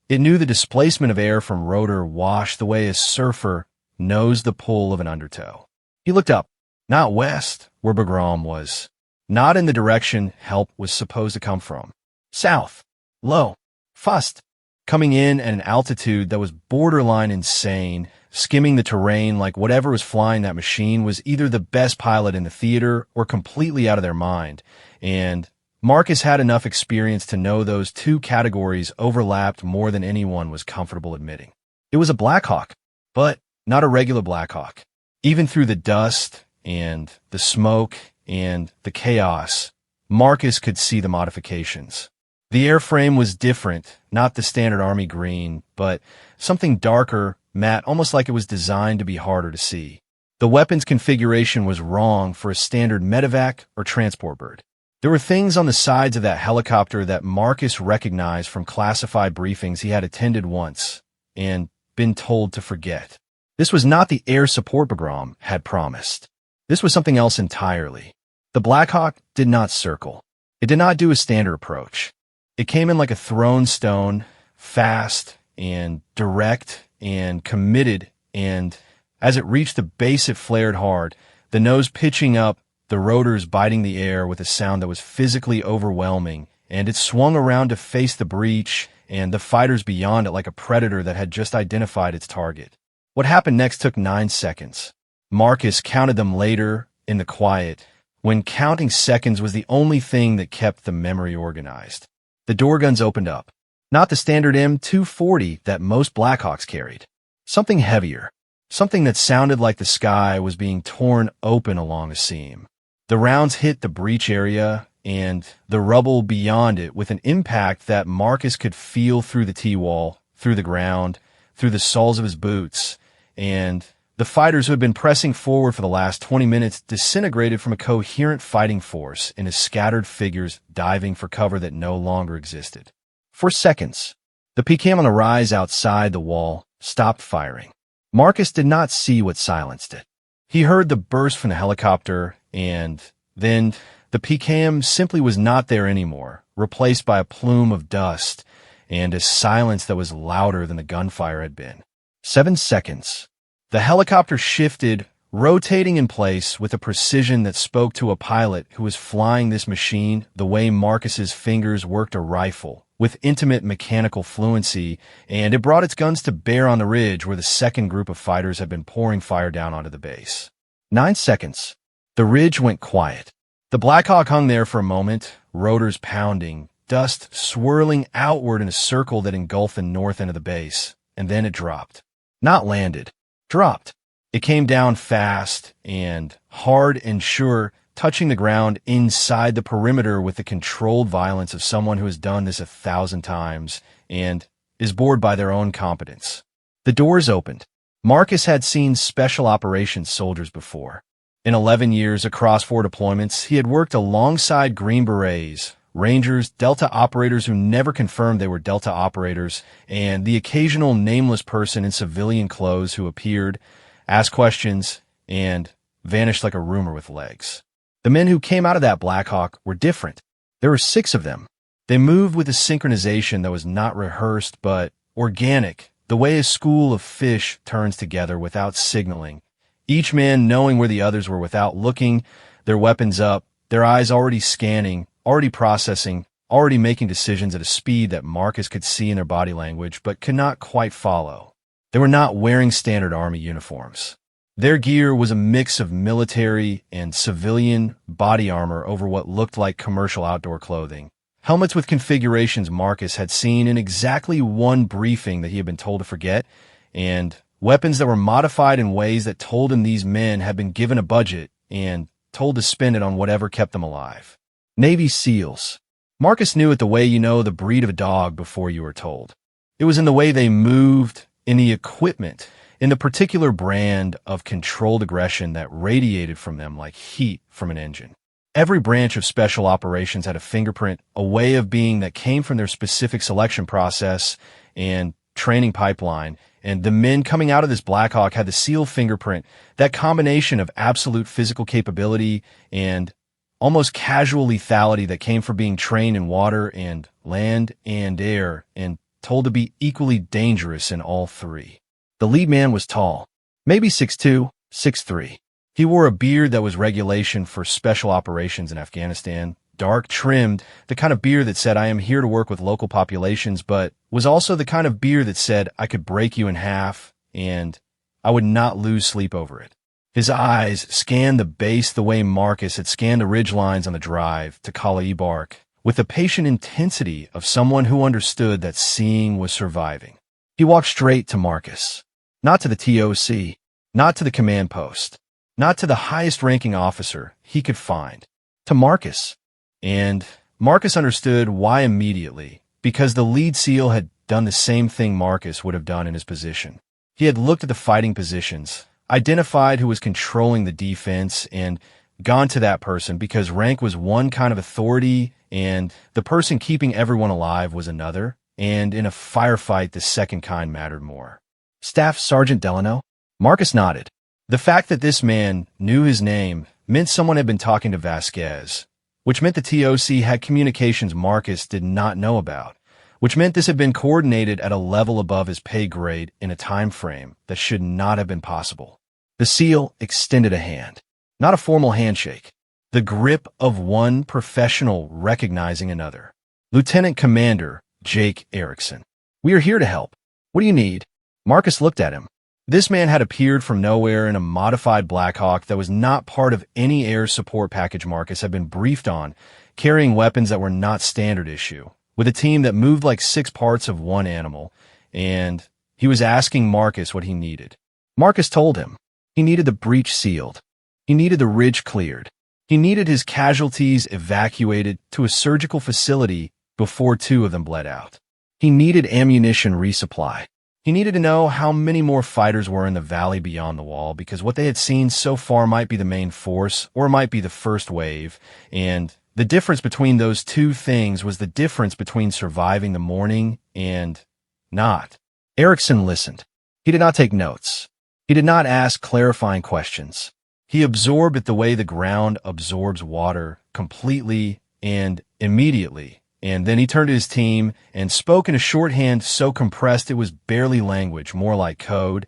it knew the displacement of air from rotor washed the way a surfer knows the pull of an undertow. He looked up, not west, where Bagram was, not in the direction help was supposed to come from. South, low, fast, coming in at an altitude that was borderline insane, skimming the terrain like whatever was flying that machine was either the best pilot in the theater or completely out of their mind. And Marcus had enough experience to know those two categories overlapped more than anyone was comfortable admitting. It was a Black Hawk, but not a regular Black Hawk. Even through the dust and the smoke and the chaos, Marcus could see the modifications. The airframe was different, not the standard Army green, but something darker, matte, almost like it was designed to be harder to see. The weapons configuration was wrong for a standard medevac or transport bird. There were things on the sides of that helicopter that Marcus recognized from classified briefings he had attended once and been told to forget. This was not the air support Bagram had promised. This was something else entirely. The Black Hawk did not circle. It did not do a standard approach. It came in like a thrown stone, fast and direct and committed, and as it reached the base it flared hard, the nose pitching up, the rotors biting the air with a sound that was physically overwhelming, and it swung around to face the breach and the fighters beyond it like a predator that had just identified its target. What happened next took 9 seconds. Marcus counted them later in the quiet, when counting seconds was the only thing that kept the memory organized. The door guns opened up. Not the standard M240 that most Blackhawks carried. Something heavier. Something that sounded like the sky was being torn open along a seam. The rounds hit the breach area and the rubble beyond it with an impact that Marcus could feel through the T-wall, through the ground, through the soles of his boots, and the fighters who had been pressing forward for the last 20 minutes disintegrated from a coherent fighting force into scattered figures diving for cover that no longer existed. For seconds, the PKM on the rise outside the wall stopped firing. Marcus did not see what silenced it. He heard the burst from the helicopter, and then the PKM simply was not there anymore, replaced by a plume of dust and a silence that was louder than the gunfire had been. 7 seconds. The helicopter shifted, rotating in place with a precision that spoke to a pilot who was flying this machine the way Marcus's fingers worked a rifle, with intimate mechanical fluency, and it brought its guns to bear on the ridge where the second group of fighters had been pouring fire down onto the base. 9 seconds. The ridge went quiet. The Black Hawk hung there for a moment, rotors pounding, dust swirling outward in a circle that engulfed the north end of the base, and then it dropped. Not landed. Dropped. It came down fast and hard and sure, touching the ground inside the perimeter with the controlled violence of someone who has done this 1,000 times and is bored by their own competence. The doors opened. Marcus had seen special operations soldiers before. In 11 years across 4 deployments, he had worked alongside Green Berets, Rangers, Delta operators who never confirmed they were Delta operators, and the occasional nameless person in civilian clothes who appeared, asked questions, and vanished like a rumor with legs. The men who came out of that Black Hawk were different. There were 6 of them. They moved with a synchronization that was not rehearsed but organic, the way a school of fish turns together without signaling, each man knowing where the others were without looking, their weapons up, their eyes already scanning, already processing, already making decisions at a speed that Marcus could see in their body language but could not quite follow. They were not wearing standard army uniforms. Their gear was a mix of military and civilian body armor over what looked like commercial outdoor clothing. Helmets with configurations Marcus had seen in exactly one briefing that he had been told to forget, and weapons that were modified in ways that told him these men had been given a budget and told to spend it on whatever kept them alive. Navy SEALs. Marcus knew it the way you know the breed of a dog before you were told. It was in the way they moved, in the equipment, in the particular brand of controlled aggression that radiated from them like heat from an engine. Every branch of special operations had a fingerprint, a way of being that came from their specific selection process and training pipeline, and the men coming out of this Blackhawk had the SEAL fingerprint, that combination of absolute physical capability and almost casual lethality that came from being trained in water and land and air and told to be equally dangerous in all three. The lead man was tall, maybe 6'2", 6'3". He wore a beard that was regulation for special operations in Afghanistan, dark trimmed, the kind of beard that said, "I am here to work with local populations," but was also the kind of beard that said, "I could break you in half, and I would not lose sleep over it." His eyes scanned the base the way Marcus had scanned the ridgelines on the drive to Kala Bark, with the patient intensity of someone who understood that seeing was surviving. He walked straight to Marcus, not to the TOC, not to the command post, not to the highest-ranking officer he could find, to Marcus. And Marcus understood why immediately, because the lead SEAL had done the same thing Marcus would have done in his position. He had looked at the fighting positions, identified who was controlling the defense, and gone to that person because rank was one kind of authority and the person keeping everyone alive was another, and in a firefight the second kind mattered more. Staff Sergeant Delano? Marcus nodded. The fact that this man knew his name meant someone had been talking to Vasquez, which meant the TOC had communications Marcus did not know about, which meant this had been coordinated at a level above his pay grade in a time frame that should not have been possible. The SEAL extended a hand, not a formal handshake, the grip of one professional recognizing another. Lieutenant Commander Jake Erickson. "We are here to help. What do you need?" Marcus looked at him. This man had appeared from nowhere in a modified Blackhawk that was not part of any air support package Marcus had been briefed on, carrying weapons that were not standard issue, with a team that moved like 6 parts of one animal, and he was asking Marcus what he needed. Marcus told him. He needed the breach sealed. He needed the ridge cleared. He needed his casualties evacuated to a surgical facility before 2 of them bled out. He needed ammunition resupply. He needed to know how many more fighters were in the valley beyond the wall, because what they had seen so far might be the main force or it might be the first wave, and the difference between those two things was the difference between surviving the morning and not. Erickson listened. He did not take notes. He did not ask clarifying questions. He absorbed it the way the ground absorbs water, completely and immediately. And then he turned to his team and spoke in a shorthand so compressed it was barely language, more like code.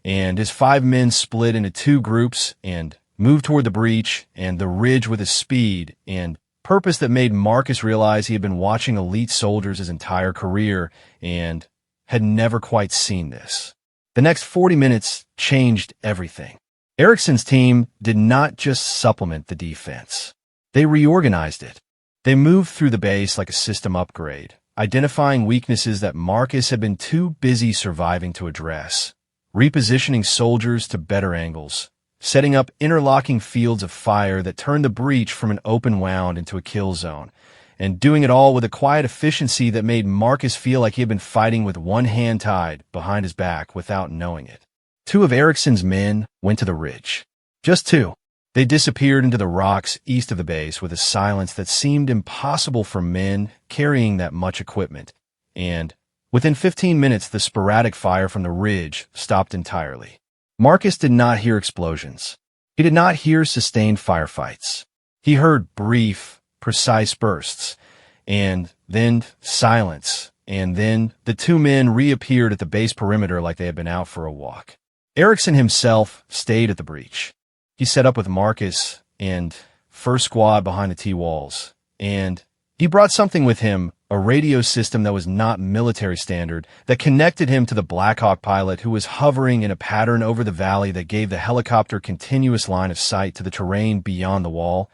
And his 5 men split into 2 groups and moved toward the breach and the ridge with a speed and purpose that made Marcus realize he had been watching elite soldiers his entire career and had never quite seen this. The next 40 minutes changed everything. Erickson's team did not just supplement the defense. They reorganized it. They moved through the base like a system upgrade, identifying weaknesses that Marcus had been too busy surviving to address, repositioning soldiers to better angles, setting up interlocking fields of fire that turned the breach from an open wound into a kill zone, and doing it all with a quiet efficiency that made Marcus feel like he had been fighting with one hand tied behind his back without knowing it. 2 of Erickson's men went to the ridge. Just 2. They disappeared into the rocks east of the base with a silence that seemed impossible for men carrying that much equipment, and within 15 minutes the sporadic fire from the ridge stopped entirely. Marcus did not hear explosions. He did not hear sustained firefights. He heard brief, precise bursts, and then silence, and then the 2 men reappeared at the base perimeter like they had been out for a walk. Erickson himself stayed at the breach. He set up with Marcus, and first squad behind the T-walls, and he brought something with him, a radio system that was not military standard, that connected him to the Black Hawk pilot who was hovering in a pattern over the valley that gave the helicopter continuous line of sight to the terrain beyond the wall.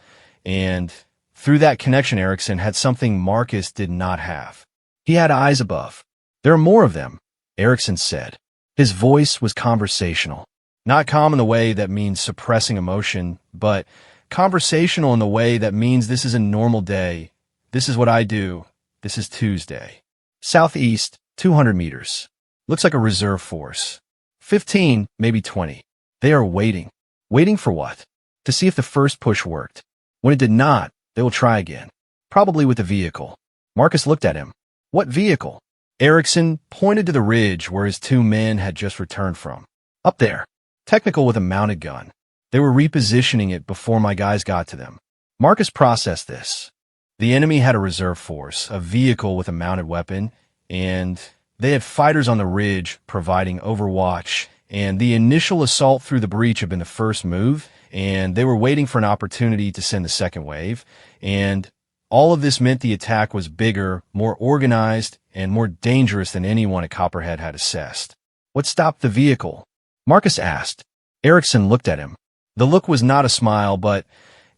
And through that connection, Erickson had something Marcus did not have. He had eyes above. "There are more of them," Erickson said. His voice was conversational. Not calm in the way that means suppressing emotion, but conversational in the way that means this is a normal day. This is what I do. This is Tuesday. Southeast, 200 meters. Looks like a reserve force. 15, maybe 20. They are waiting. Waiting for what? To see if the first push worked. When it did not, they will try again. Probably with a vehicle. Marcus looked at him. What vehicle? Erickson pointed to the ridge where his two men had just returned from. Up there. Technical with a mounted gun. They were repositioning it before my guys got to them. Marcus processed this. The enemy had a reserve force, a vehicle with a mounted weapon, and they had fighters on the ridge providing overwatch, and the initial assault through the breach had been the first move, and they were waiting for an opportunity to send the second wave, and all of this meant the attack was bigger, more organized, and more dangerous than anyone at Copperhead had assessed. What stopped the vehicle? Marcus asked. Erickson looked at him. The look was not a smile, but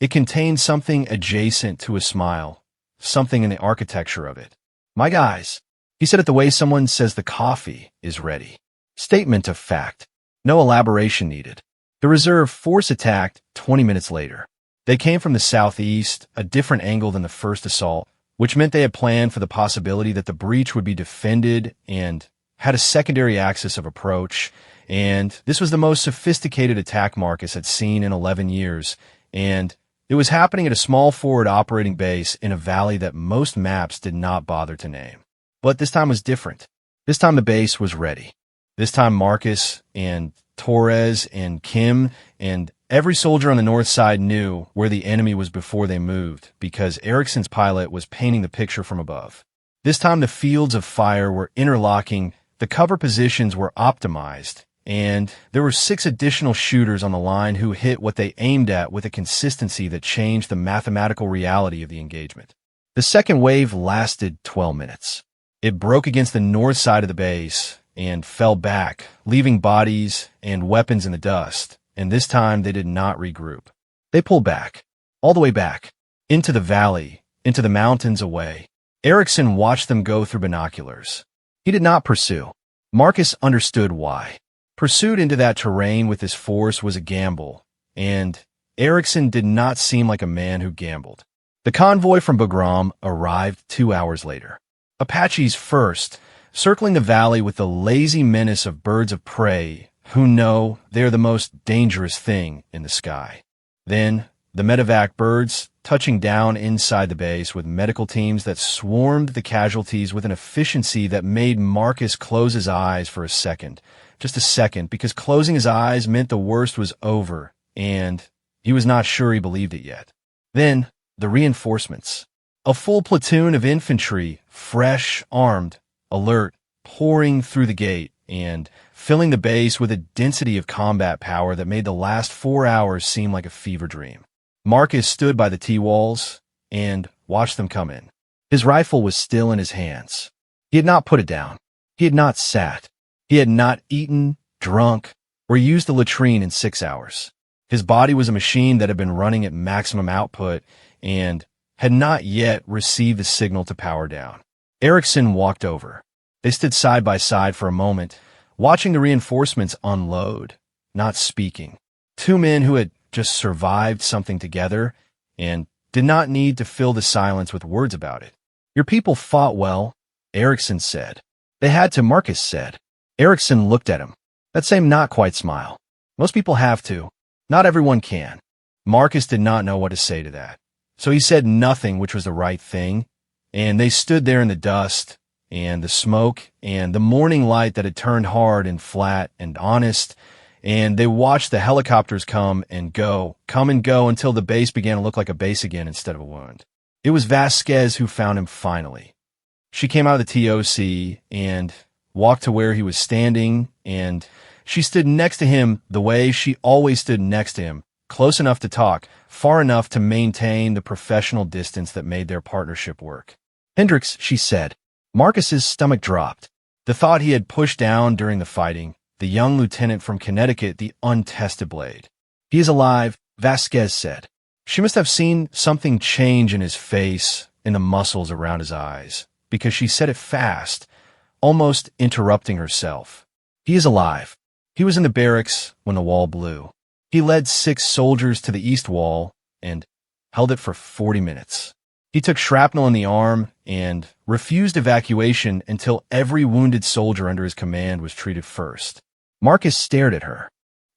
it contained something adjacent to a smile, something in the architecture of it. My guys, he said it the way someone says the coffee is ready. Statement of fact. No elaboration needed. The reserve force attacked 20 minutes later. They came from the southeast, a different angle than the first assault, which meant they had planned for the possibility that the breach would be defended and had a secondary axis of approach, and this was the most sophisticated attack Marcus had seen in 11 years, and it was happening at a small forward operating base in a valley that most maps did not bother to name. But this time was different. This time the base was ready. This time Marcus and Torres and Kim and every soldier on the north side knew where the enemy was before they moved, because Erickson's pilot was painting the picture from above. This time the fields of fire were interlocking, the cover positions were optimized, and there were 6 additional shooters on the line who hit what they aimed at with a consistency that changed the mathematical reality of the engagement. The second wave lasted 12 minutes. It broke against the north side of the base and fell back, leaving bodies and weapons in the dust, and this time they did not regroup. They pulled back, all the way back, into the valley, into the mountains away. Erickson watched them go through binoculars. He did not pursue. Marcus understood why. Pursuit into that terrain with his force was a gamble, and Erickson did not seem like a man who gambled. The convoy from Bagram arrived 2 hours later. Apaches first, circling the valley with the lazy menace of birds of prey who know they are the most dangerous thing in the sky. Then, the medevac birds touching down inside the base with medical teams that swarmed the casualties with an efficiency that made Marcus close his eyes for a second. Just a second, because closing his eyes meant the worst was over, and he was not sure he believed it yet. Then, the reinforcements. A full platoon of infantry, fresh, armed, alert, pouring through the gate, and filling the base with a density of combat power that made the last 4 hours seem like a fever dream. Marcus stood by the T-walls and watched them come in. His rifle was still in his hands. He had not put it down. He had not sat. He had not eaten, drunk, or used the latrine in 6 hours. His body was a machine that had been running at maximum output and had not yet received the signal to power down. Erickson walked over. They stood side by side for a moment, watching the reinforcements unload, not speaking. 2 men who had just survived something together and did not need to fill the silence with words about it. Your people fought well, Erickson said. They had to, Marcus said. Erickson looked at him. That same not quite smile. Most people have to. Not everyone can. Marcus did not know what to say to that. So he said nothing, which was the right thing, and they stood there in the dust and the smoke and the morning light that had turned hard and flat and honest, and they watched the helicopters come and go until the base began to look like a base again instead of a wound. It was Vasquez who found him finally. She came out of the TOC and walked to where he was standing, and she stood next to him the way she always stood next to him close enough to talk, far enough to maintain the professional distance that made their partnership work. "Hendricks," she said. Marcus's stomach dropped. The thought he had pushed down during the fighting, the young lieutenant from Connecticut, the untested blade. "He is alive," Vasquez said. She must have seen something change in his face, in the muscles around his eyes, because she said it fast, almost interrupting herself. "He is alive. He was in the barracks when the wall blew. He led 6 soldiers to the east wall and held it for 40 minutes. He took shrapnel in the arm and refused evacuation until every wounded soldier under his command was treated first." Marcus stared at her.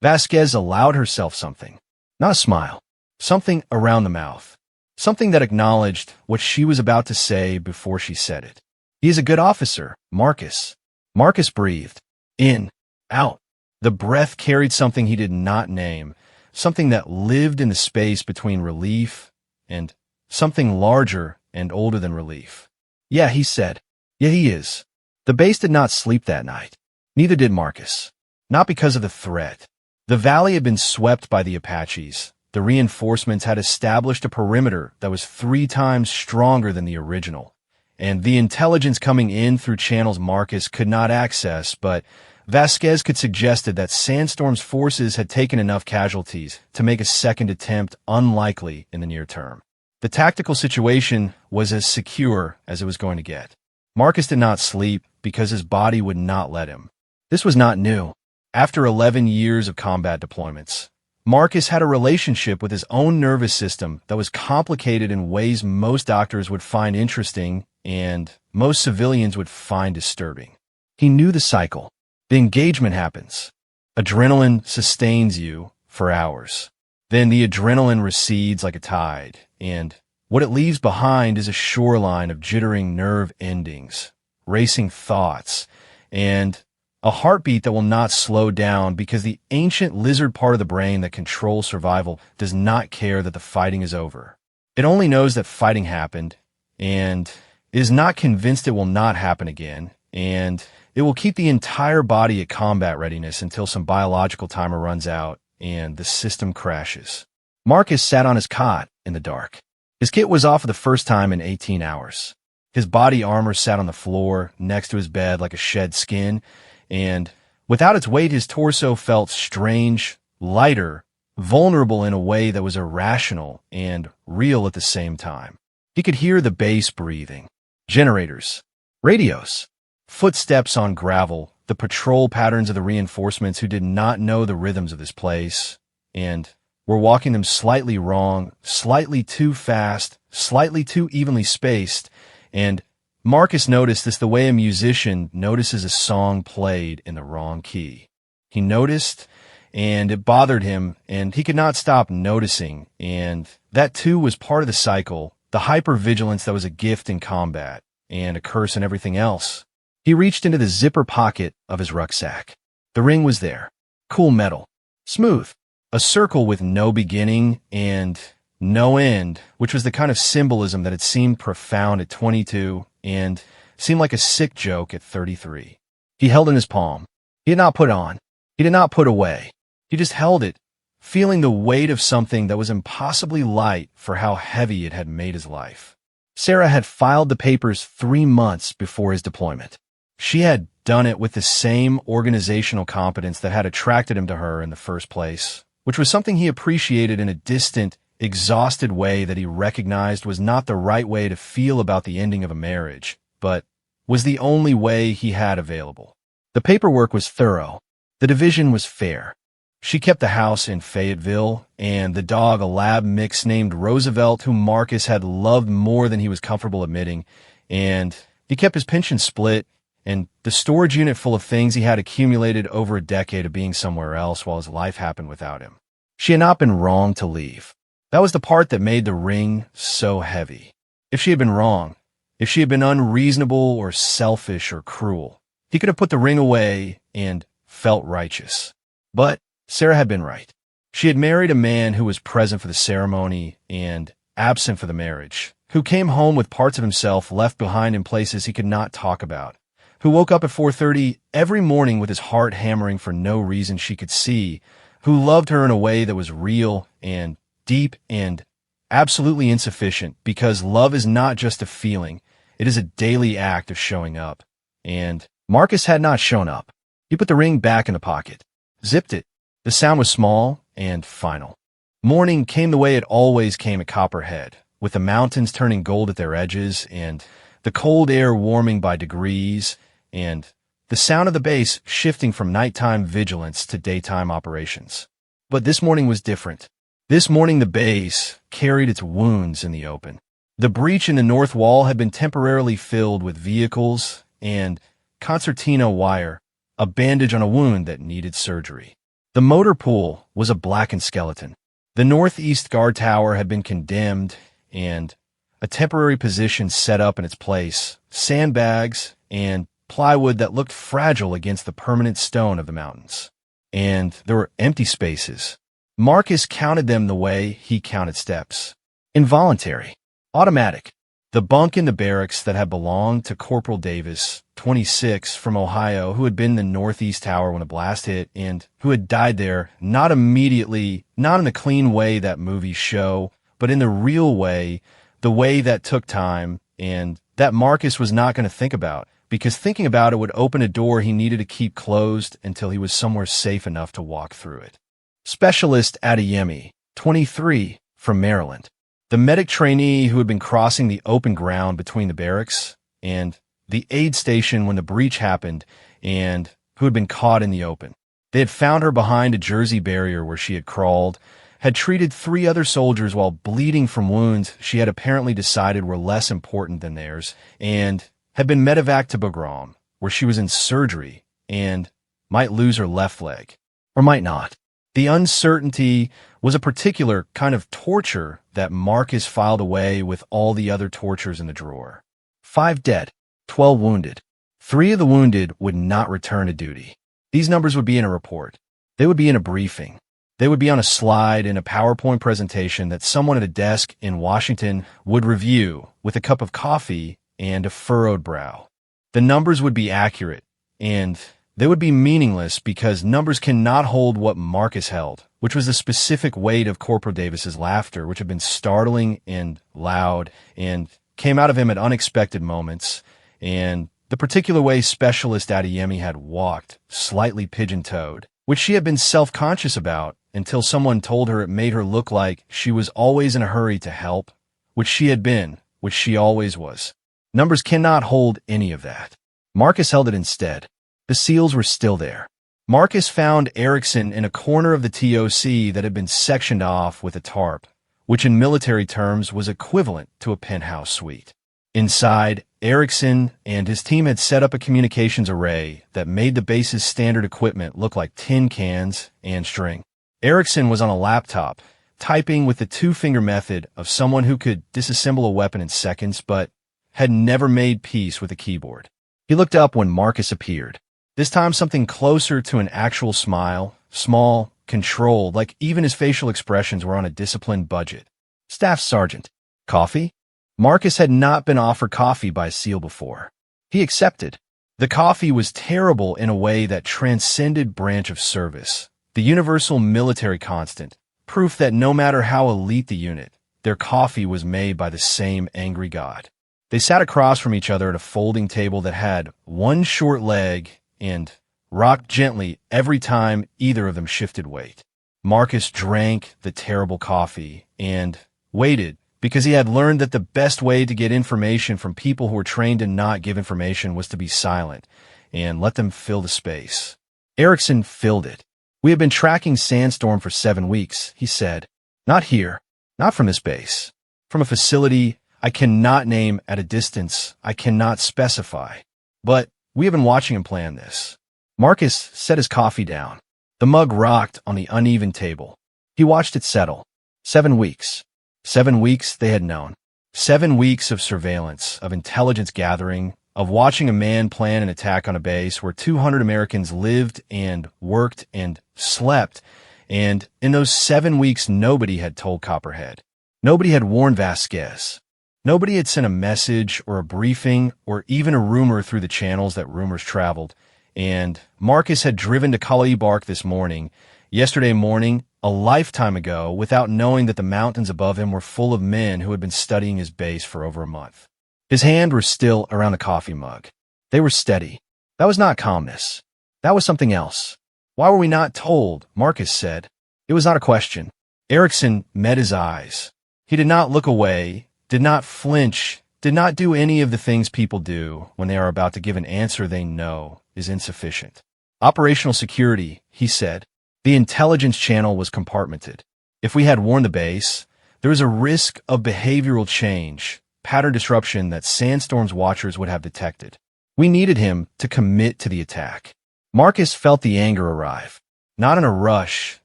Vasquez allowed herself something. Not a smile. Something around the mouth. Something that acknowledged what she was about to say before she said it. "He is a good officer, Marcus." Marcus breathed. In, out. The breath carried something he did not name, something that lived in the space between relief and something larger and older than relief. "Yeah," he said. "Yeah, he is." The base did not sleep that night. Neither did Marcus. Not because of the threat. The valley had been swept by the Apaches. The reinforcements had established a perimeter that was 3 times stronger than the original, and the intelligence coming in through channels Marcus could not access, but Vasquez could suggested that Sandstorm's forces had taken enough casualties to make a second attempt unlikely in the near term. The tactical situation was as secure as it was going to get. Marcus did not sleep because his body would not let him. This was not new. After 11 years of combat deployments, Marcus had a relationship with his own nervous system that was complicated in ways most doctors would find interesting and most civilians would find disturbing. He knew the cycle. The engagement happens. Adrenaline sustains you for hours. Then the adrenaline recedes like a tide, and what it leaves behind is a shoreline of jittering nerve endings, racing thoughts, and a heartbeat that will not slow down because the ancient lizard part of the brain that controls survival does not care that the fighting is over. It only knows that fighting happened and is not convinced it will not happen again, and it will keep the entire body at combat readiness until some biological timer runs out and the system crashes. Marcus sat on his cot in the dark. His kit was off for the first time in 18 hours. His body armor sat on the floor next to his bed like a shed skin, and without its weight, his torso felt strange, lighter, vulnerable in a way that was irrational and real at the same time. He could hear the base breathing, generators, radios, footsteps on gravel, the patrol patterns of the reinforcements who did not know the rhythms of this place, and were walking them slightly wrong, slightly too fast, slightly too evenly spaced, and Marcus noticed this the way a musician notices a song played in the wrong key. He noticed, and it bothered him, and he could not stop noticing, and that too was part of the cycle, the hypervigilance that was a gift in combat, and a curse in everything else. He reached into the zipper pocket of his rucksack. The ring was there. Cool metal. Smooth. A circle with no beginning and no end, which was the kind of symbolism that had seemed profound at 22 and seemed like a sick joke at 33. He held in his palm. He did not put on. He did not put away. He just held it, feeling the weight of something that was impossibly light for how heavy it had made his life. Sarah had filed the papers 3 months before his deployment. She had done it with the same organizational competence that had attracted him to her in the first place, which was something he appreciated in a distant, exhausted way that he recognized was not the right way to feel about the ending of a marriage, but was the only way he had available. The paperwork was thorough. The division was fair. She kept the house in Fayetteville, and the dog a lab mix named Roosevelt, whom Marcus had loved more than he was comfortable admitting, and he kept his pension split, and the storage unit full of things he had accumulated over a decade of being somewhere else while his life happened without him. She had not been wrong to leave. That was the part that made the ring so heavy. If she had been wrong, if she had been unreasonable or selfish or cruel, he could have put the ring away and felt righteous. But Sarah had been right. She had married a man who was present for the ceremony and absent for the marriage, who came home with parts of himself left behind in places he could not talk about, who woke up at 4:30 every morning with his heart hammering for no reason she could see, who loved her in a way that was real and deep and absolutely insufficient, because love is not just a feeling. It is a daily act of showing up. And Marcus had not shown up. He put the ring back in the pocket, zipped it. The sound was small and final. Morning came the way it always came at Copperhead, with the mountains turning gold at their edges and the cold air warming by degrees and the sound of the bass shifting from nighttime vigilance to daytime operations. But this morning was different. This morning the bass carried its wounds in the open. The breach in the north wall had been temporarily filled with vehicles and concertina wire, a bandage on a wound that needed surgery. The motor pool was a blackened skeleton. The northeast guard tower had been condemned and a temporary position set up in its place, sandbags and plywood that looked fragile against the permanent stone of the mountains. And there were empty spaces. Marcus counted them the way he counted steps. Involuntary. Automatic. The bunk in the barracks that had belonged to Corporal Davis, 26, from Ohio, who had been in the northeast tower when a blast hit and who had died there, not immediately, not in the clean way that movies show, but in the real way, the way that took time and that Marcus was not going to think about, because thinking about it would open a door he needed to keep closed until he was somewhere safe enough to walk through it. Specialist Adeyemi, 23, from Maryland. The medic trainee who had been crossing the open ground between the barracks and the aid station when the breach happened and who had been caught in the open. They had found her behind a Jersey barrier where she had crawled, had treated 3 other soldiers while bleeding from wounds she had apparently decided were less important than theirs, and had been medevaced to Bagram, where she was in surgery and might lose her left leg, or might not. The uncertainty was a particular kind of torture that Marcus filed away with all the other tortures in the drawer. 5 dead, 12 wounded. 3 of the wounded would not return to duty. These numbers would be in a report. They would be in a briefing. They would be on a slide in a PowerPoint presentation that someone at a desk in Washington would review with a cup of coffee and a furrowed brow. The numbers would be accurate, and they would be meaningless because numbers cannot hold what Marcus held, which was the specific weight of Corporal Davis's laughter, which had been startling and loud and came out of him at unexpected moments, and the particular way Specialist Adeyemi had walked, slightly pigeon-toed, which she had been self-conscious about until someone told her it made her look like she was always in a hurry to help, which she had been, which she always was. Numbers cannot hold any of that. Marcus held it instead. The SEALs were still there. Marcus found Erickson in a corner of the TOC that had been sectioned off with a tarp, which in military terms was equivalent to a penthouse suite. Inside, Erickson and his team had set up a communications array that made the base's standard equipment look like tin cans and string. Erickson was on a laptop, typing with the 2-finger method of someone who could disassemble a weapon in seconds but had never made peace with a keyboard. He looked up when Marcus appeared. This time something closer to an actual smile, small, controlled, like even his facial expressions were on a disciplined budget. Staff Sergeant. Coffee? Marcus had not been offered coffee by a SEAL before. He accepted. The coffee was terrible in a way that transcended branch of service. The universal military constant, proof that no matter how elite the unit, their coffee was made by the same angry god. They sat across from each other at a folding table that had one short leg and rocked gently every time either of them shifted weight. Marcus drank the terrible coffee and waited because he had learned that the best way to get information from people who were trained to not give information was to be silent and let them fill the space. Erickson filled it. We have been tracking Sandstorm for 7 weeks, he said. Not here, not from this base. From a facility I cannot name at a distance I cannot specify. But we have been watching him plan this. Marcus set his coffee down. The mug rocked on the uneven table. He watched it settle. 7 weeks. 7 weeks they had known. 7 weeks of surveillance, of intelligence gathering, of watching a man plan an attack on a base where 200 Americans lived and worked and slept, and in those 7 weeks nobody had told Copperhead. Nobody had warned Vasquez. Nobody had sent a message or a briefing or even a rumor through the channels that rumors traveled, and Marcus had driven to Kala'i Bark this morning, yesterday morning, a lifetime ago, without knowing that the mountains above him were full of men who had been studying his base for over a month. His hands were still around the coffee mug. They were steady. That was not calmness. That was something else. Why were we not told? Marcus said. It was not a question. Erickson met his eyes. He did not look away, did not flinch, did not do any of the things people do when they are about to give an answer they know is insufficient. Operational security, he said. The intelligence channel was compartmented. If we had warned the base, there was a risk of behavioral change, pattern disruption that Sandstorm's watchers would have detected. We needed him to commit to the attack. Marcus felt the anger arrive. Not in a rush,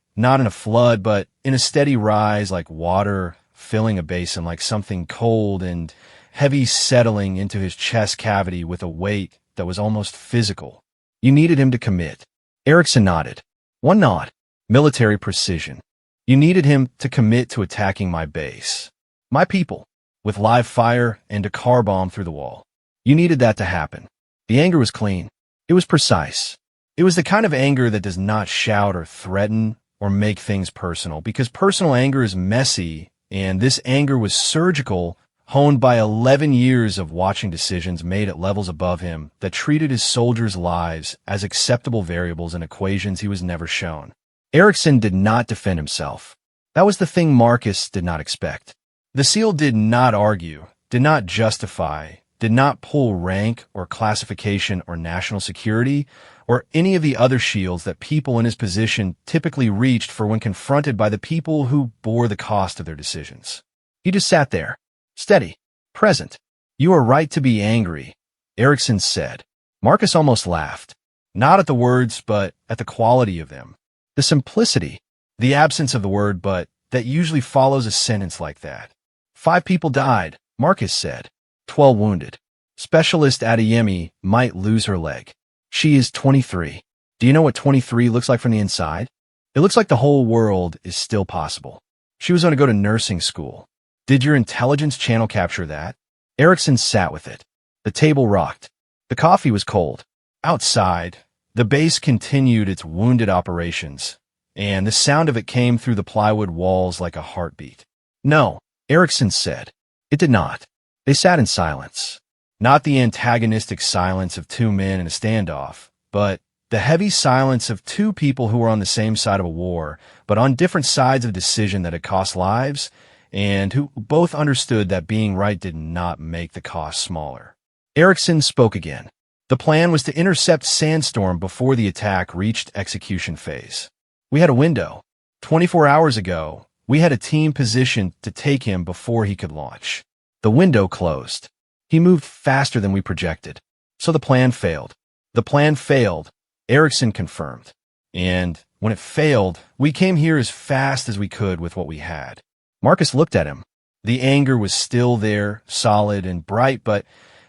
not in a flood, but in a steady rise like water filling a basin, like something cold and heavy settling into his chest cavity with a weight that was almost physical. You needed him to commit. Erickson nodded. One nod. Military precision. You needed him to commit to attacking my base. My people. With live fire and a car bomb through the wall. You needed that to happen. The anger was clean. It was precise. It was the kind of anger that does not shout or threaten or make things personal, because personal anger is messy, and this anger was surgical, honed by 11 years of watching decisions made at levels above him that treated his soldiers' lives as acceptable variables in equations he was never shown. Erickson did not defend himself. That was the thing Marcus did not expect. The SEAL did not argue, did not justify, did not pull rank or classification or national security or any of the other shields that people in his position typically reached for when confronted by the people who bore the cost of their decisions. He just sat there, steady, present. You are right to be angry, Erickson said. Marcus almost laughed, not at the words, but at the quality of them. The simplicity, the absence of the word but that usually follows a sentence like that. 5 people died, Marcus said. 12 wounded. Specialist Adeyemi might lose her leg. She is 23. Do you know what 23 looks like from the inside? It looks like the whole world is still possible. She was going to go to nursing school. Did your intelligence channel capture that? Erickson sat with it. The table rocked. The coffee was cold. Outside, the base continued its wounded operations, and the sound of it came through the plywood walls like a heartbeat. No, Erickson said. It did not. They sat in silence. Not the antagonistic silence of 2 men in a standoff, but the heavy silence of 2 people who were on the same side of a war, but on different sides of a decision that had cost lives, and who both understood that being right did not make the cost smaller. Erickson spoke again. The plan was to intercept Sandstorm before the attack reached execution phase. We had a window. 24 hours ago, we had a team positioned to take him before he could launch. The window closed. He moved faster than we projected. So the plan failed. The plan failed, Erickson confirmed. And when it failed, we came here as fast as we could with what we had. Marcus looked at him. The anger was still there, solid and bright, but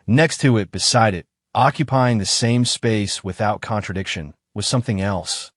next to it, beside it, occupying the same space without contradiction, was something else.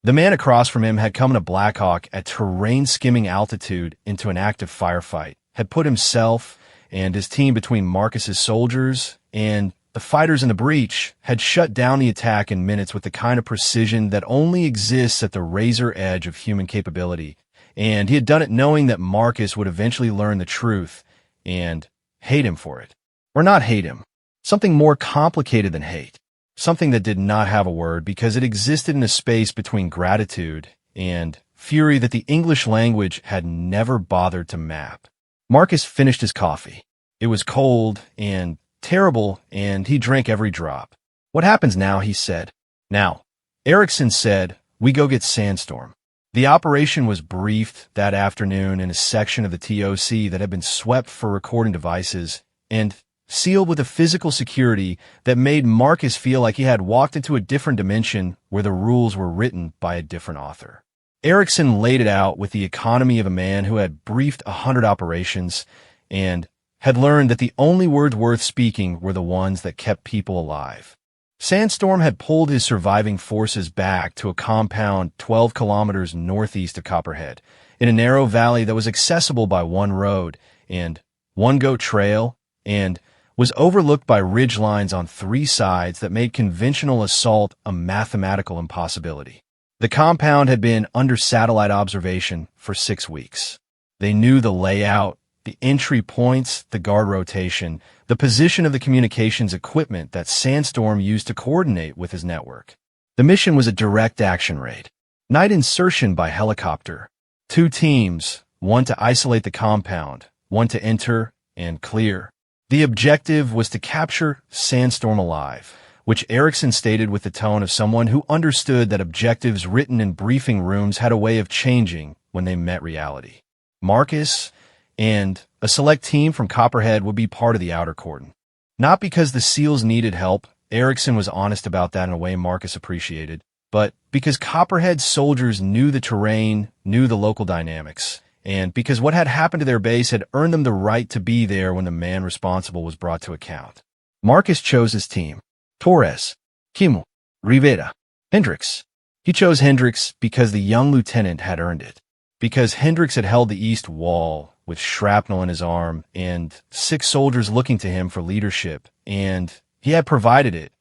The man across from him had come in a Blackhawk at terrain-skimming altitude into an active firefight, had put himself and his team between Marcus's soldiers, and the fighters in the breach had shut down the attack in minutes with the kind of precision that only exists at the razor edge of human capability, and he had done it knowing that Marcus would eventually learn the truth and hate him for it. Or not hate him. Something more complicated than hate. Something that did not have a word because it existed in a space between gratitude and fury that the English language had never bothered to map. Marcus finished his coffee. It was cold and terrible, and he drank every drop. What happens now, he said. Now, Erickson said, we go get Sandstorm. The operation was briefed that afternoon in a section of the TOC that had been swept for recording devices and sealed with a physical security that made Marcus feel like he had walked into a different dimension where the rules were written by a different author. Erickson laid it out with the economy of a man who had briefed 100 operations and had learned that the only words worth speaking were the ones that kept people alive. Sandstorm had pulled his surviving forces back to a compound 12 kilometers northeast of Copperhead, in a narrow valley that was accessible by one road and one goat trail, and was overlooked by ridge lines on 3 sides that made conventional assault a mathematical impossibility. The compound had been under satellite observation for 6 weeks. They knew the layout, the entry points, the guard rotation, the position of the communications equipment that Sandstorm used to coordinate with his network. The mission was a direct action raid. Night insertion by helicopter. 2 teams, one to isolate the compound, one to enter and clear. The objective was to capture Sandstorm alive, which Erickson stated with the tone of someone who understood that objectives written in briefing rooms had a way of changing when they met reality. Marcus and a select team from Copperhead would be part of the outer cordon. Not because the SEALs needed help, Erickson was honest about that in a way Marcus appreciated, but because Copperhead soldiers knew the terrain, knew the local dynamics, and because what had happened to their base had earned them the right to be there when the man responsible was brought to account. Marcus chose his team. Torres, Kimu, Rivera, Hendricks. He chose Hendricks because the young lieutenant had earned it. Because Hendricks had held the east wall with shrapnel in his arm and 6 soldiers looking to him for leadership, and he had provided it.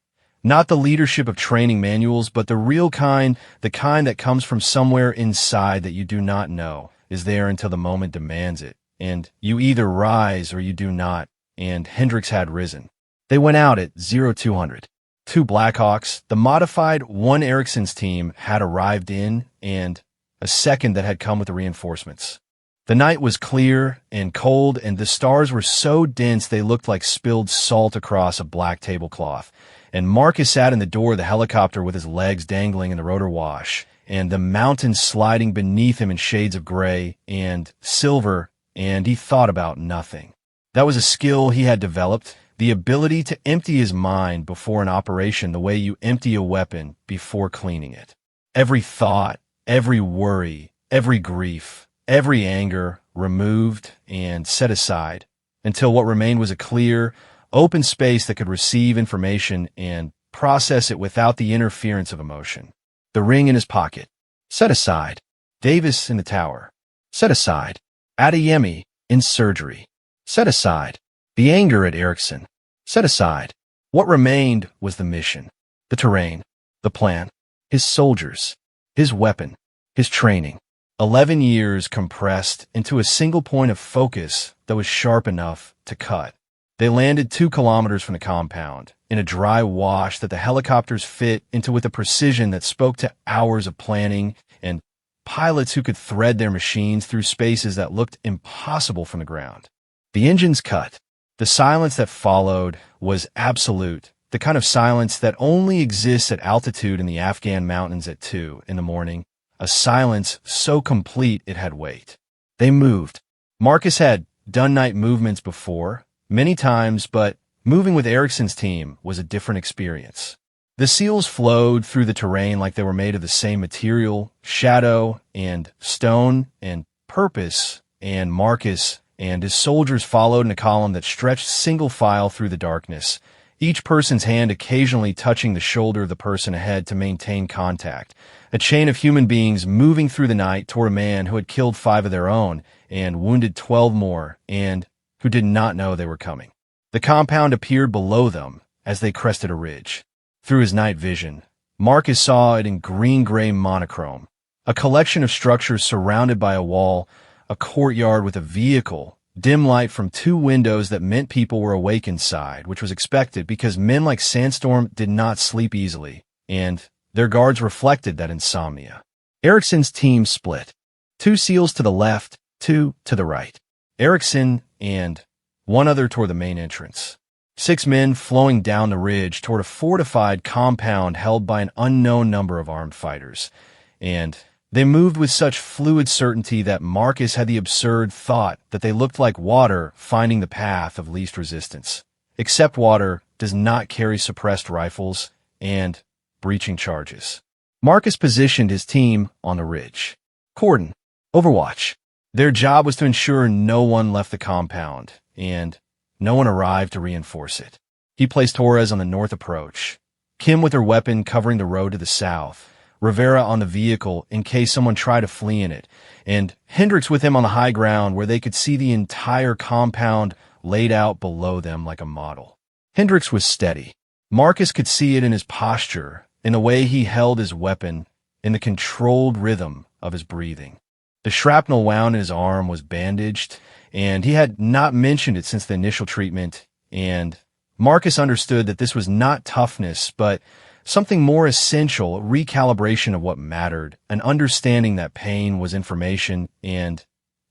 Not the leadership of training manuals, but the real kind, the kind that comes from somewhere inside that you do not know, is there until the moment demands it. And you either rise or you do not, and Hendricks had risen. They went out at 0200. 2 Blackhawks, the modified 1 Erickson's team, had arrived in, and a second that had come with the reinforcements. The night was clear and cold, and the stars were so dense they looked like spilled salt across a black tablecloth. And Marcus sat in the door of the helicopter with his legs dangling in the rotor wash, and the mountains sliding beneath him in shades of gray and silver, and he thought about nothing. That was a skill he had developed, the ability to empty his mind before an operation the way you empty a weapon before cleaning it. Every thought, every worry, every grief, every anger removed and set aside until what remained was a clear, open space that could receive information and process it without the interference of emotion. The ring in his pocket. Set aside. Davis in the tower. Set aside. Adeyemi in surgery. Set aside. The anger at Erickson. Set aside. What remained was the mission, the terrain, the plan, his soldiers, his weapon, his training. 11 years compressed into a single point of focus that was sharp enough to cut. They landed 2 kilometers from the compound, in a dry wash that the helicopters fit into with a precision that spoke to hours of planning and pilots who could thread their machines through spaces that looked impossible from the ground. The engines cut. The silence that followed was absolute, the kind of silence that only exists at altitude in the Afghan mountains at 2 in the morning, a silence so complete it had weight. They moved. Marcus had done night movements before, many times, but moving with Erickson's team was a different experience. The SEALs flowed through the terrain like they were made of the same material, shadow and stone and purpose, and Marcus and his soldiers followed in a column that stretched single file through the darkness, each person's hand occasionally touching the shoulder of the person ahead to maintain contact, a chain of human beings moving through the night toward a man who had killed 5 of their own and wounded 12 more, and who did not know they were coming. The compound appeared below them as they crested a ridge. Through his night vision, Marcus saw it in green-gray monochrome, a collection of structures surrounded by a wall, a courtyard with a vehicle, dim light from 2 windows that meant people were awake inside, which was expected because men like Sandstorm did not sleep easily, and their guards reflected that insomnia. Erickson's team split. 2 SEALs to the left, 2 to the right. Erickson and 1 other toward the main entrance. 6 men flowing down the ridge toward a fortified compound held by an unknown number of armed fighters, and they moved with such fluid certainty that Marcus had the absurd thought that they looked like water finding the path of least resistance. Except water does not carry suppressed rifles and breaching charges. Marcus positioned his team on the ridge. Cordon, Overwatch. Their job was to ensure no one left the compound, and no one arrived to reinforce it. He placed Torres on the north approach, Kim with her weapon covering the road to the south, Rivera on the vehicle in case someone tried to flee in it, and Hendricks with him on the high ground where they could see the entire compound laid out below them like a model. Hendricks was steady. Marcus could see it in his posture, in the way he held his weapon, in the controlled rhythm of his breathing. The shrapnel wound in his arm was bandaged, and he had not mentioned it since the initial treatment, and Marcus understood that this was not toughness, but something more essential, a recalibration of what mattered, an understanding that pain was information, and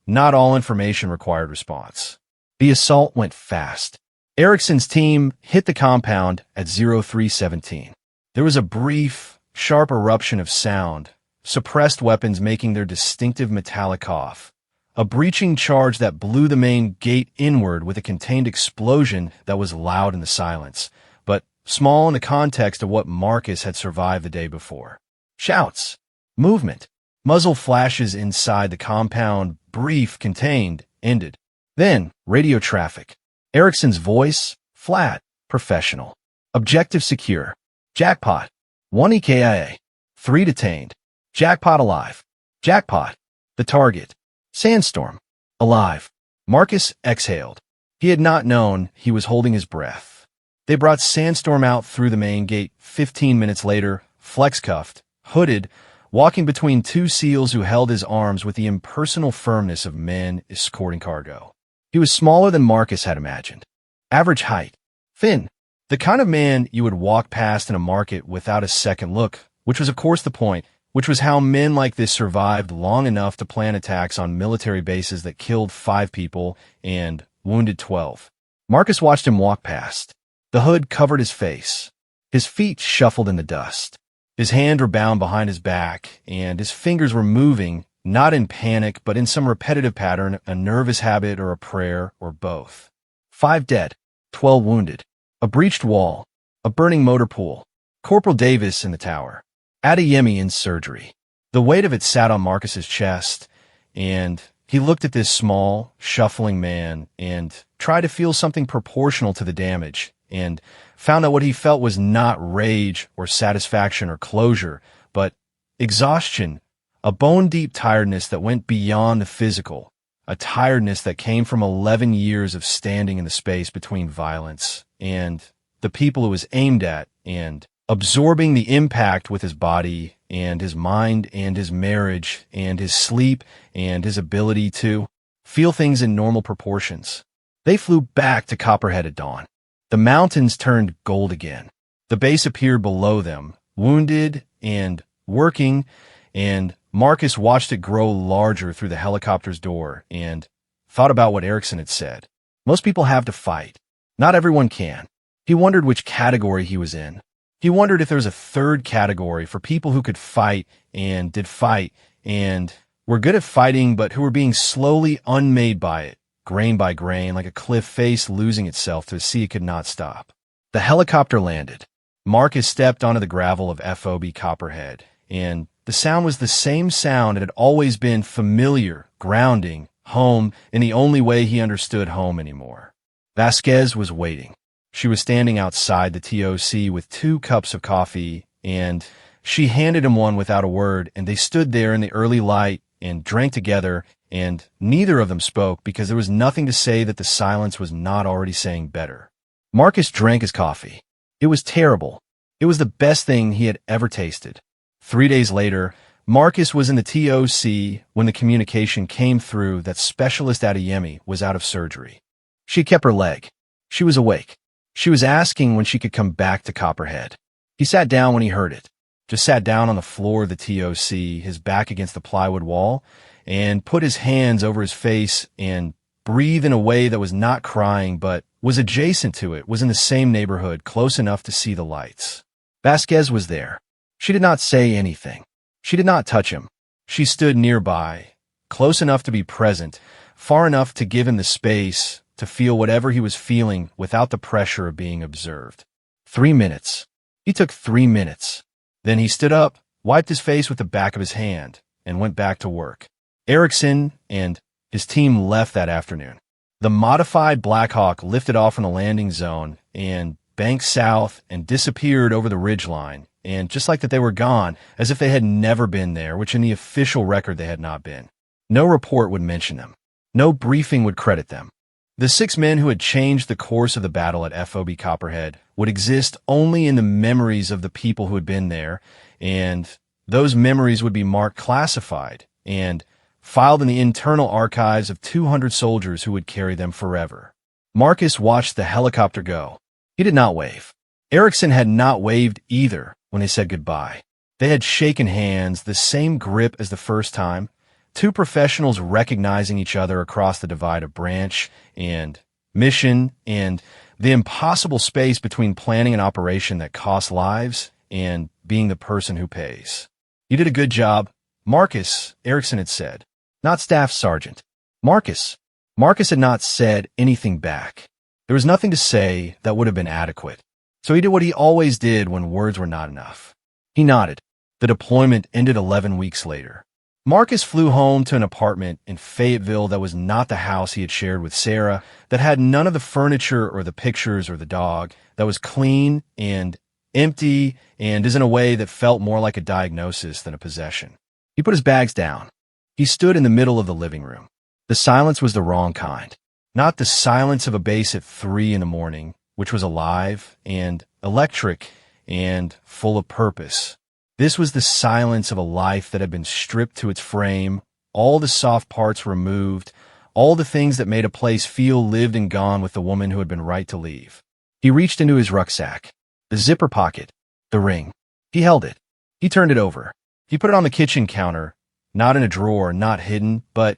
not all information required response. The assault went fast. Erickson's team hit the compound at 0317. There was a brief, sharp eruption of sound, suppressed weapons making their distinctive metallic cough, a breaching charge that blew the main gate inward with a contained explosion that was loud in the silence, but small in the context of what Marcus had survived the day before. Shouts, movement, muzzle flashes inside the compound, brief, contained, ended. Then, radio traffic. Erickson's voice, flat, professional. Objective secure. Jackpot. 1 EKIA. 3 detained. Jackpot alive. Jackpot. The target. Sandstorm. Alive. Marcus exhaled. He had not known he was holding his breath. They brought Sandstorm out through the main gate 15 minutes later, flex-cuffed, hooded, walking between two SEALs who held his arms with the impersonal firmness of men escorting cargo. He was smaller than Marcus had imagined. Average height. Thin. The kind of man you would walk past in a market without a second look, which was of course the point, which was how men like this survived long enough to plan attacks on military bases that killed 5 people and wounded 12. Marcus watched him walk past. The hood covered his face. His feet shuffled in the dust. His hands were bound behind his back, and his fingers were moving, not in panic, but in some repetitive pattern, a nervous habit or a prayer or both. 5 dead, 12 wounded, a breached wall, a burning motor pool, Corporal Davis in the tower, Adeyemi in surgery. The weight of it sat on Marcus's chest, and he looked at this small, shuffling man and tried to feel something proportional to the damage, and found that what he felt was not rage or satisfaction or closure, but exhaustion, a bone-deep tiredness that went beyond the physical, a tiredness that came from 11 years of standing in the space between violence and the people it was aimed at, and absorbing the impact with his body and his mind and his marriage and his sleep and his ability to feel things in normal proportions. They flew back to Copperhead at dawn. The mountains turned gold again. The base appeared below them, wounded and working, and Marcus watched it grow larger through the helicopter's door and thought about what Erickson had said. Most people have to fight. Not everyone can. He wondered which category he was in. He wondered if there was a third category for people who could fight and did fight and were good at fighting but who were being slowly unmade by it, grain by grain, like a cliff face losing itself to a sea it could not stop. The helicopter landed. Marcus stepped onto the gravel of FOB Copperhead, and the sound was the same sound it had always been, familiar, grounding, home, in the only way he understood home anymore. Vasquez was waiting. She was standing outside the TOC with 2 cups of coffee, and she handed him one without a word, and they stood there in the early light and drank together, and neither of them spoke because there was nothing to say that the silence was not already saying better. Marcus drank his coffee. It was terrible. It was the best thing he had ever tasted. 3 days later, Marcus was in the TOC when the communication came through that Specialist Adeyemi was out of surgery. She kept her leg. She was awake. She was asking when she could come back to Copperhead. He sat down when he heard it. Just sat down on the floor of the TOC, his back against the plywood wall, and put his hands over his face and breathed in a way that was not crying but was adjacent to it, was in the same neighborhood, close enough to see the lights. Vasquez was there. She did not say anything. She did not touch him. She stood nearby, close enough to be present, far enough to give him the space to feel whatever he was feeling without the pressure of being observed. 3 minutes. He took 3 minutes. Then he stood up, wiped his face with the back of his hand, and went back to work. Erickson and his team left that afternoon. The modified Black Hawk lifted off from the landing zone and banked south and disappeared over the ridgeline, and just like that they were gone, as if they had never been there, which in the official record they had not been. No report would mention them. No briefing would credit them. The 6 men who had changed the course of the battle at FOB Copperhead would exist only in the memories of the people who had been there, and Those memories would be marked classified and filed in the internal archives of 200 soldiers who would carry them forever. Marcus watched the helicopter go. He did not wave. Erickson had not waved either when they said goodbye. They had shaken hands, the same grip as the first time, two professionals recognizing each other across the divide of branch and mission and the impossible space between planning an operation that costs lives and being the person who pays. "You did a good job, Marcus," Erickson had said. Not Staff Sergeant. Marcus. Marcus had not said anything back. There was nothing to say that would have been adequate. So he did what he always did when words were not enough. He nodded. The deployment ended 11 weeks later. Marcus flew home to an apartment in Fayetteville that was not the house he had shared with Sarah, that had none of the furniture or the pictures or the dog, that was clean and empty and is in a way that felt more like a diagnosis than a possession. He put his bags down. He stood in the middle of the living room. The silence was the wrong kind. Not the silence of a base at 3 in the morning, which was alive and electric and full of purpose. This was the silence of a life that had been stripped to its frame, all the soft parts removed, all the things that made a place feel lived and gone with the woman who had been right to leave. He reached into his rucksack, the zipper pocket, the ring. He held it. He turned it over. He put it on the kitchen counter, not in a drawer, not hidden, but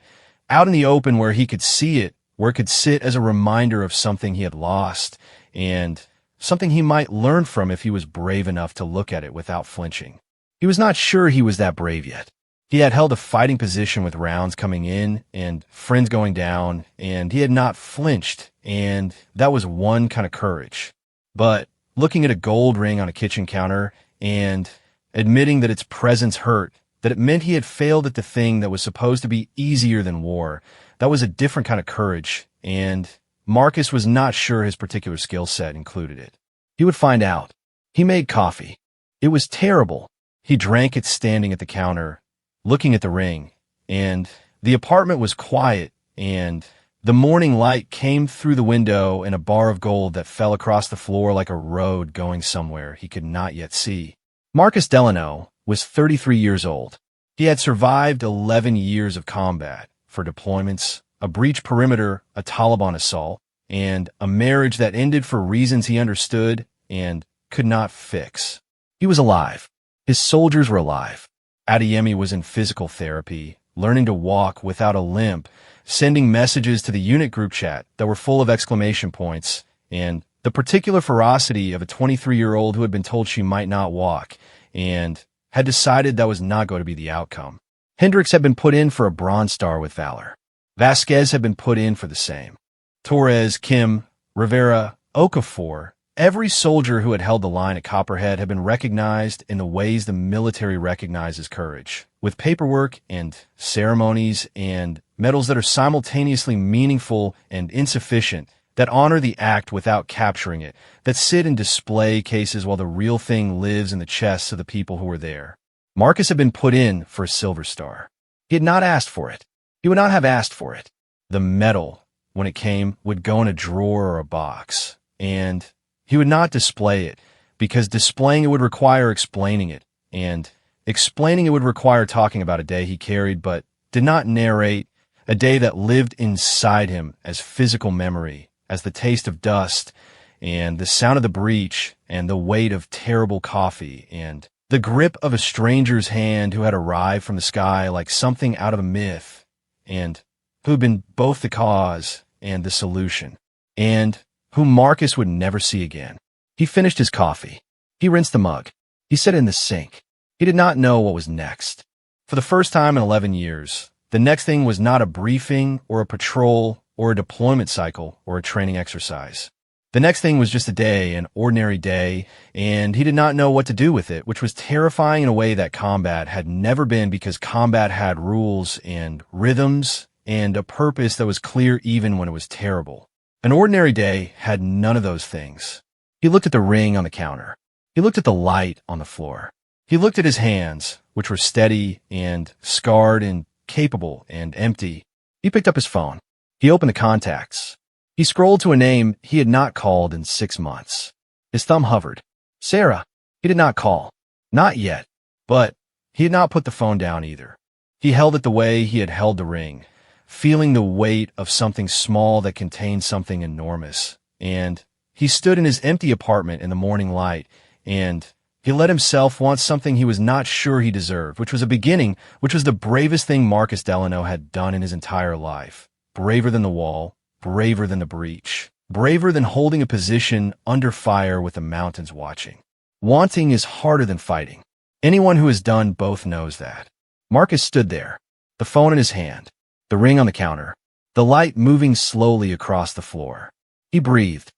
out in the open where he could see it, where it could sit as a reminder of something he had lost and something he might learn from if he was brave enough to look at it without flinching. He was not sure he was that brave yet. He had held a fighting position with rounds coming in and friends going down, and he had not flinched, and that was one kind of courage. But looking at a gold ring on a kitchen counter and admitting that its presence hurt, that it meant he had failed at the thing that was supposed to be easier than war, that was a different kind of courage, and Marcus was not sure his particular skill set included it. He would find out. He made coffee. It was terrible. He drank it standing at the counter, looking at the ring, and the apartment was quiet, and the morning light came through the window in a bar of gold that fell across the floor like a road going somewhere he could not yet see. Marcus Delano was 33 years old. He had survived 11 years of combat for deployments, a breach perimeter, a Taliban assault, and a marriage that ended for reasons he understood and could not fix. He was alive. His soldiers were alive. Adeyemi was in physical therapy, learning to walk without a limp, sending messages to the unit group chat that were full of exclamation points, and the particular ferocity of a 23-year-old who had been told she might not walk and had decided that was not going to be the outcome. Hendricks had been put in for a Bronze Star with Valor. Vasquez had been put in for the same. Torres, Kim, Rivera, Okafor, every soldier who had held the line at Copperhead had been recognized in the ways the military recognizes courage, with paperwork and ceremonies and medals that are simultaneously meaningful and insufficient, that honor the act without capturing it, that sit in display cases while the real thing lives in the chests of the people who were there. Marcus had been put in for a Silver Star. He had not asked for it. He would not have asked for it. The medal, when it came, would go in a drawer or a box, and he would not display it, because displaying it would require explaining it, and explaining it would require talking about a day he carried but did not narrate, a day that lived inside him as physical memory, as the taste of dust, and the sound of the breach, and the weight of terrible coffee, and the grip of a stranger's hand who had arrived from the sky like something out of a myth, and who had been both the cause and the solution, and whom Marcus would never see again. He finished his coffee. He rinsed the mug. He set it in the sink. He did not know what was next. For the first time in 11 years, the next thing was not a briefing or a patrol or a deployment cycle or a training exercise. The next thing was just a day, an ordinary day, and he did not know what to do with it, which was terrifying in a way that combat had never been, because combat had rules and rhythms and a purpose that was clear even when it was terrible. An ordinary day had none of those things. He looked at the ring on the counter. He looked at the light on the floor. He looked at his hands, which were steady and scarred and capable and empty. He picked up his phone. He opened the contacts. He scrolled to a name he had not called in 6 months. His thumb hovered. Sarah. He did not call. Not yet. But He had not put the phone down either. He held it the way he had held the ring, feeling the weight of something small that contained something enormous. And he stood in his empty apartment in the morning light, and he let himself want something he was not sure he deserved, which was a beginning, which was the bravest thing Marcus Delano had done in his entire life. Braver than the wall, braver than the breach, braver than holding a position under fire with the mountains watching. Wanting is harder than fighting. Anyone who has done both knows that. Marcus stood there, the phone in his hand, the ring on the counter, the light moving slowly across the floor. He breathed,